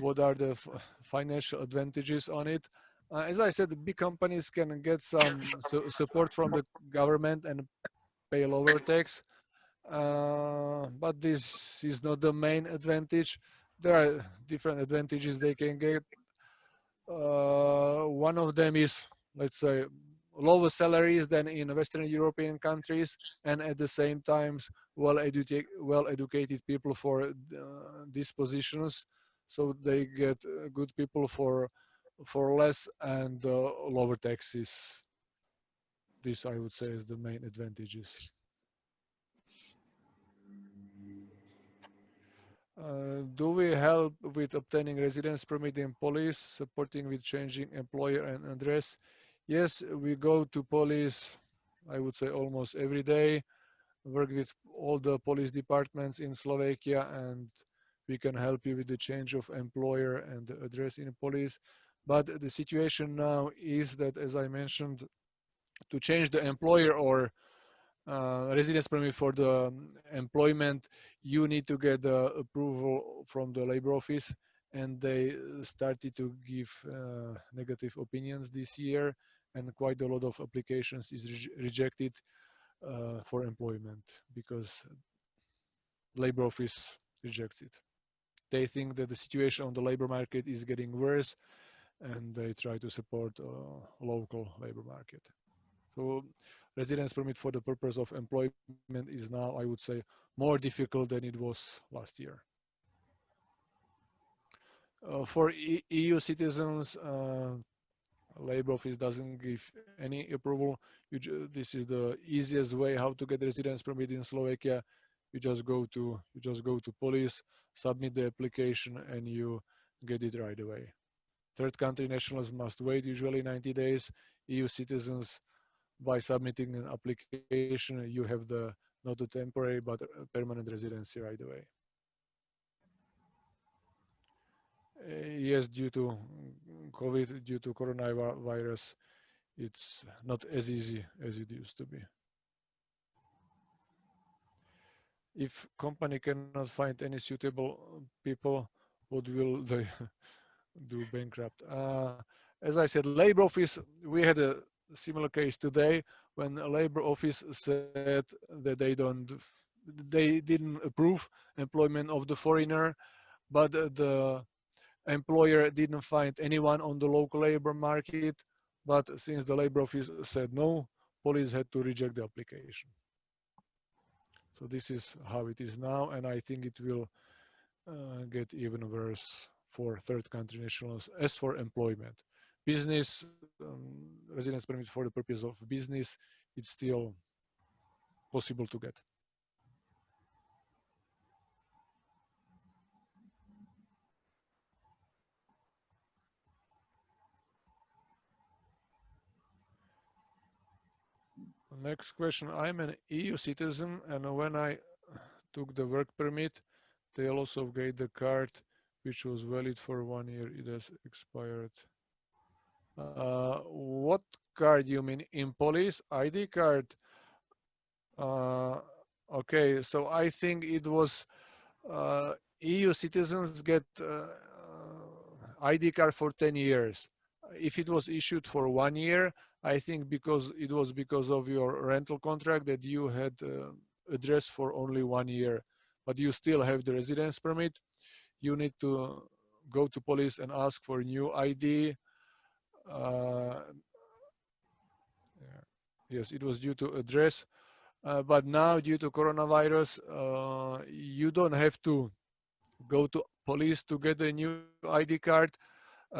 What are the financial advantages on it? As I said, big companies can get some support from the government and pay lower tax. But this is not the main advantage. There are different advantages they can get. One of them is, let's say, lower salaries than in Western European countries, and at the same time, well-educated people for these positions, so they get good people for less and lower taxes. this I would say is the main advantages. Do we help with obtaining residence permit in police, supporting with changing employer and address? Yes, we go to police, I would say almost every day, work with all the police departments in Slovakia, and we can help you with the change of employer and the address in police. But the situation now is that, as I mentioned, to change the employer or residence permit for the employment, you need to get the approval from the labor office, and they started to give negative opinions this year, and quite a lot of applications is rejected for employment because labor office rejects it. They think that the situation on the labor market is getting worse, and they try to support local labor market. So residence permit for the purpose of employment is now, I would say, more difficult than it was last year. For EU citizens, labor office doesn't give any approval. This is the easiest way how to get residence permit in Slovakia. You just go to police, submit the application, and you get it right away. Third country nationals must wait usually 90 days. EU citizens, by submitting an application, you have the not a temporary but a permanent residency right away. Yes, due to COVID, due to coronavirus, it's not as easy as it used to be. If company cannot find any suitable people, what will they do? Bankrupt? As I said, labor office, we had a similar case today when a labor office said that they didn't approve employment of the foreigner, but the employer didn't find anyone on the local labor market. But since the labor office said no, police had to reject the application. So this is how it is now, and I think it will get even worse for third country nationals as for employment. Business, residence permit for the purpose of business, it's still possible to get. Next question. I'm an EU citizen, and when I took the work permit, they also gave the card which was valid for 1 year. It has expired. What card you mean? In police ID card? Okay, so I think it was EU citizens get ID card for 10 years. If it was issued for 1 year, I think because it was because of your rental contract that you had address for only 1 year, but you still have the residence permit. You need to go to police and ask for new ID. Yes, it was due to address, but now due to coronavirus, you don't have to go to police to get a new ID card.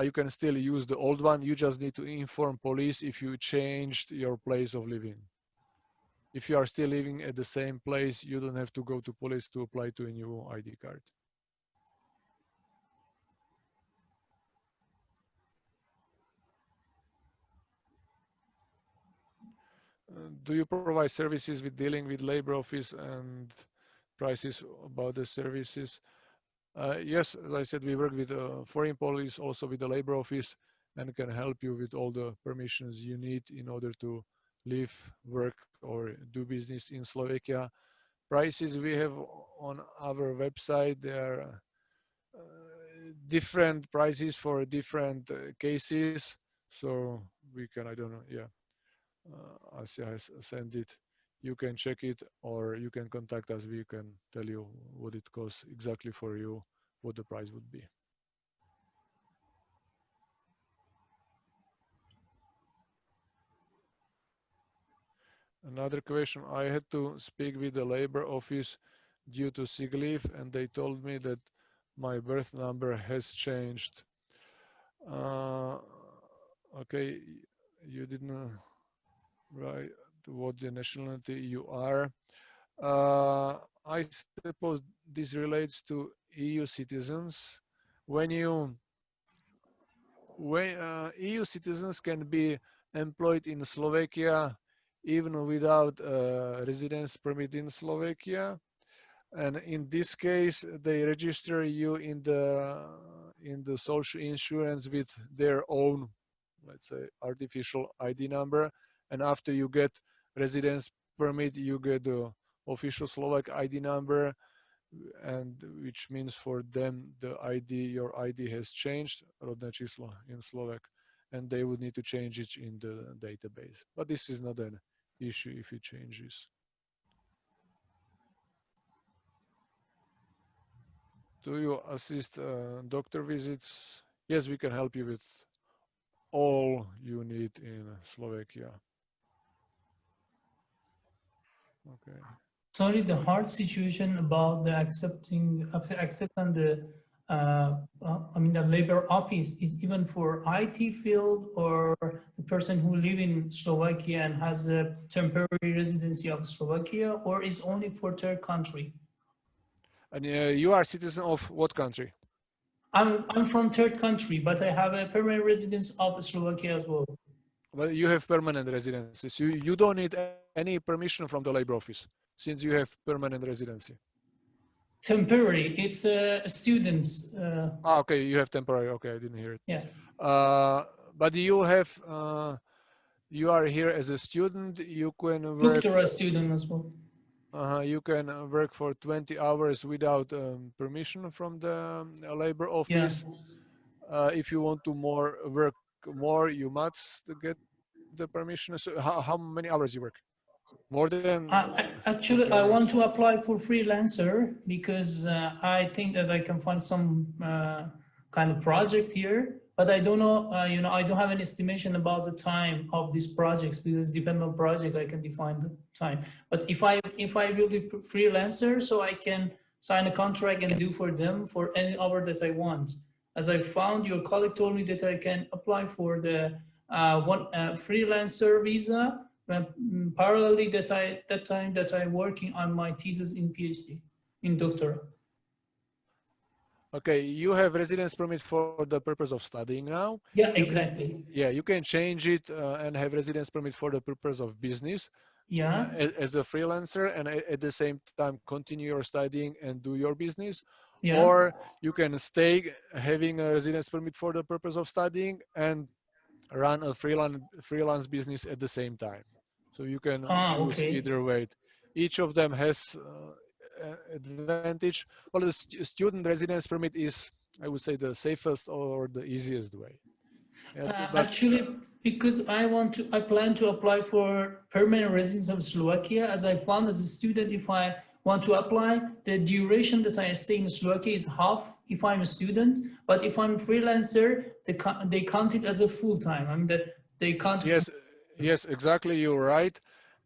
You can still use the old one. You just need to inform police if you changed your place of living. If you are still living at the same place, you don't have to go to police to apply to a new ID card. Do you provide services with dealing with labor office and prices about the services? Yes, as I said, we work with foreign police, also with the labor office, and can help you with all the permissions you need in order to live, work, or do business in Slovakia. Prices we have on our website, there are different prices for different cases. So we can, I don't know, yeah. Asia has sent it. You can check it, or you can contact us. We can tell you what it costs exactly for you, what the price would be. Another question. I had to speak with the labor office due to sick leave, and they told me that my birth number has changed. Okay, you didn't. right, what the nationality you are. I suppose this relates to EU citizens. When EU citizens can be employed in Slovakia even without a residence permit in Slovakia, and in this case they register you in the social insurance with their own, let's say, artificial ID number, and after you get residence permit you get the official Slovak ID number, and which means for them the your ID has changed, rodné číslo in Slovak, and they would need to change it in the database. But this is not an issue if it changes. Do you assist doctor visits? Yes, we can help you with all you need in Slovakia. Okay. Sorry, the hard situation about the accepting the the labor office is even for IT field or the person who live in Slovakia and has a temporary residency of Slovakia, or is only for third country? And you are citizen of what country? I'm from third country, but I have a permanent residence of Slovakia as well. Well, you have permanent residencies. You don't need any permission from the labor office since you have permanent residency. Temporary. It's students. Okay, you have temporary. Okay, I didn't hear it. Yeah. But you have you are here as a student. You can work. Doctoral student as well. You can work for 20 hours without permission from the labor office. Yeah. If you want to work more, you must get the permission. So how many hours you work? More than actually, I want to apply for freelancer because I think that I can find some kind of project here. But I don't know, I don't have an estimation about the time of these projects because depending on project, I can define the time. But if I will be freelancer, so I can sign a contract and do for them for any hour that I want. As I found, your colleague told me that I can apply for the freelancer visa parallelly that time that I'm working on my thesis in PhD, in doctoral. Okay, you have residence permit for the purpose of studying now. Yeah, exactly. You can change it and have residence permit for the purpose of business. Yeah. As a freelancer, and at the same time continue your studying and do your business. Yeah. Or you can stay having a residence permit for the purpose of studying and run a freelance business at the same time. So you can choose either way. Each of them has advantage. Well, the student residence permit is, I would say, the safest or the easiest way. Actually, because I plan to apply for permanent residence of Slovakia. As I found as a student, if I want to apply, the duration that I stay in Slovakia is half if I'm a student. But if I'm a freelancer, they count it as a full time. I mean that they count. Yes, exactly. You're right.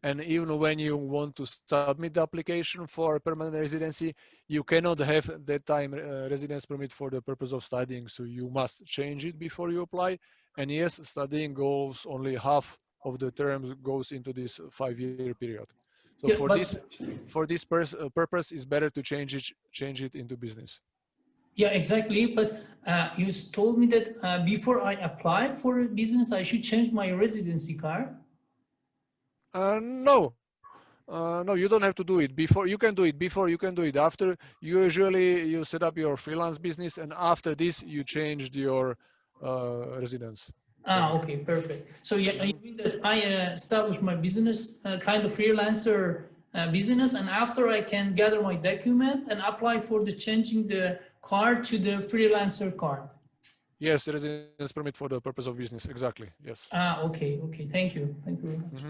And even when you want to submit the application for permanent residency, you cannot have that time residence permit for the purpose of studying. So you must change it before you apply. And yes, studying goes only half of the terms goes into this 5-year period. So for this purpose, it's better to change it into business. Yeah, exactly. But you told me that before I apply for a business, I should change my residency card. No, you don't have to do it before. You can do it before, you can do it after. Usually you set up your freelance business and after this you changed your residence. Okay, perfect. So yeah, you mean that I established my business, kind of freelancer business, and after I can gather my document and apply for the changing the card to the freelancer card. Yes, residence permit for the purpose of business. Exactly. Yes. Okay. Thank you very much.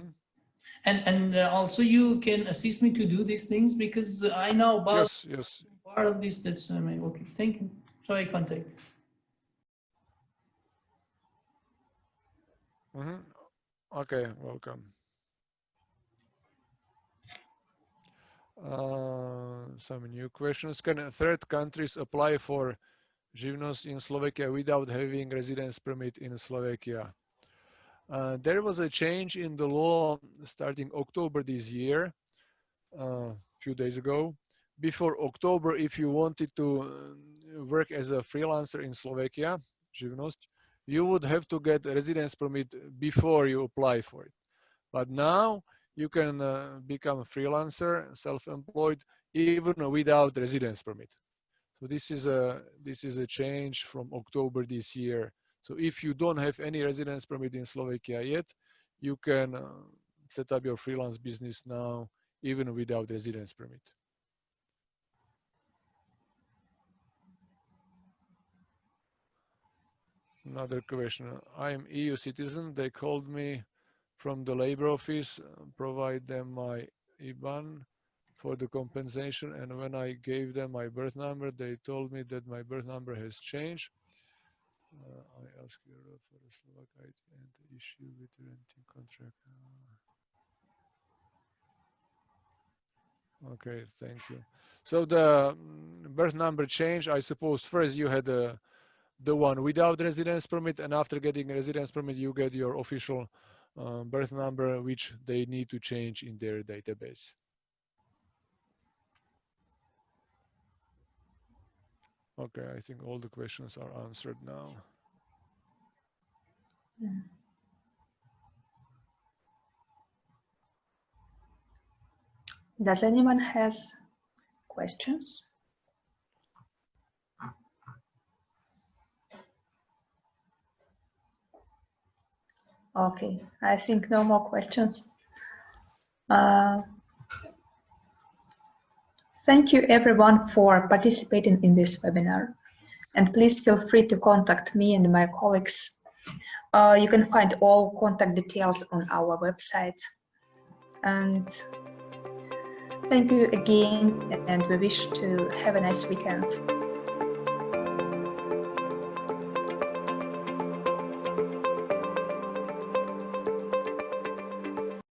And also you can assist me to do these things because I know about part of this. That's okay. Thank you. So I contact. Okay, welcome. Some new questions. Can third countries apply for živnosť in Slovakia without having residence permit in Slovakia? There was a change in the law starting October this year, a few days ago. Before October, if you wanted to work as a freelancer in Slovakia, živnosť, you would have to get a residence permit before you apply for it. But now you can become a freelancer, self-employed, even without residence permit. So this is a change from October this year. So if you don't have any residence permit in Slovakia yet, you can set up your freelance business now, even without residence permit. Another question. I'm EU citizen. They called me from the labor office, provide them my IBAN for the compensation, and when I gave them my birth number, they told me that my birth number has changed. I asked you for a Slovak ID and issue with renting contract. Okay, thank you. So the birth number change, I suppose first you had the one without residence permit, and after getting a residence permit, you get your official birth number, which they need to change in their database. Okay, I think all the questions are answered now. Does anyone has questions? Okay, I think no more questions. Thank you everyone for participating in this webinar. And please feel free to contact me and my colleagues. You can find all contact details on our website. And thank you again, and we wish to have a nice weekend.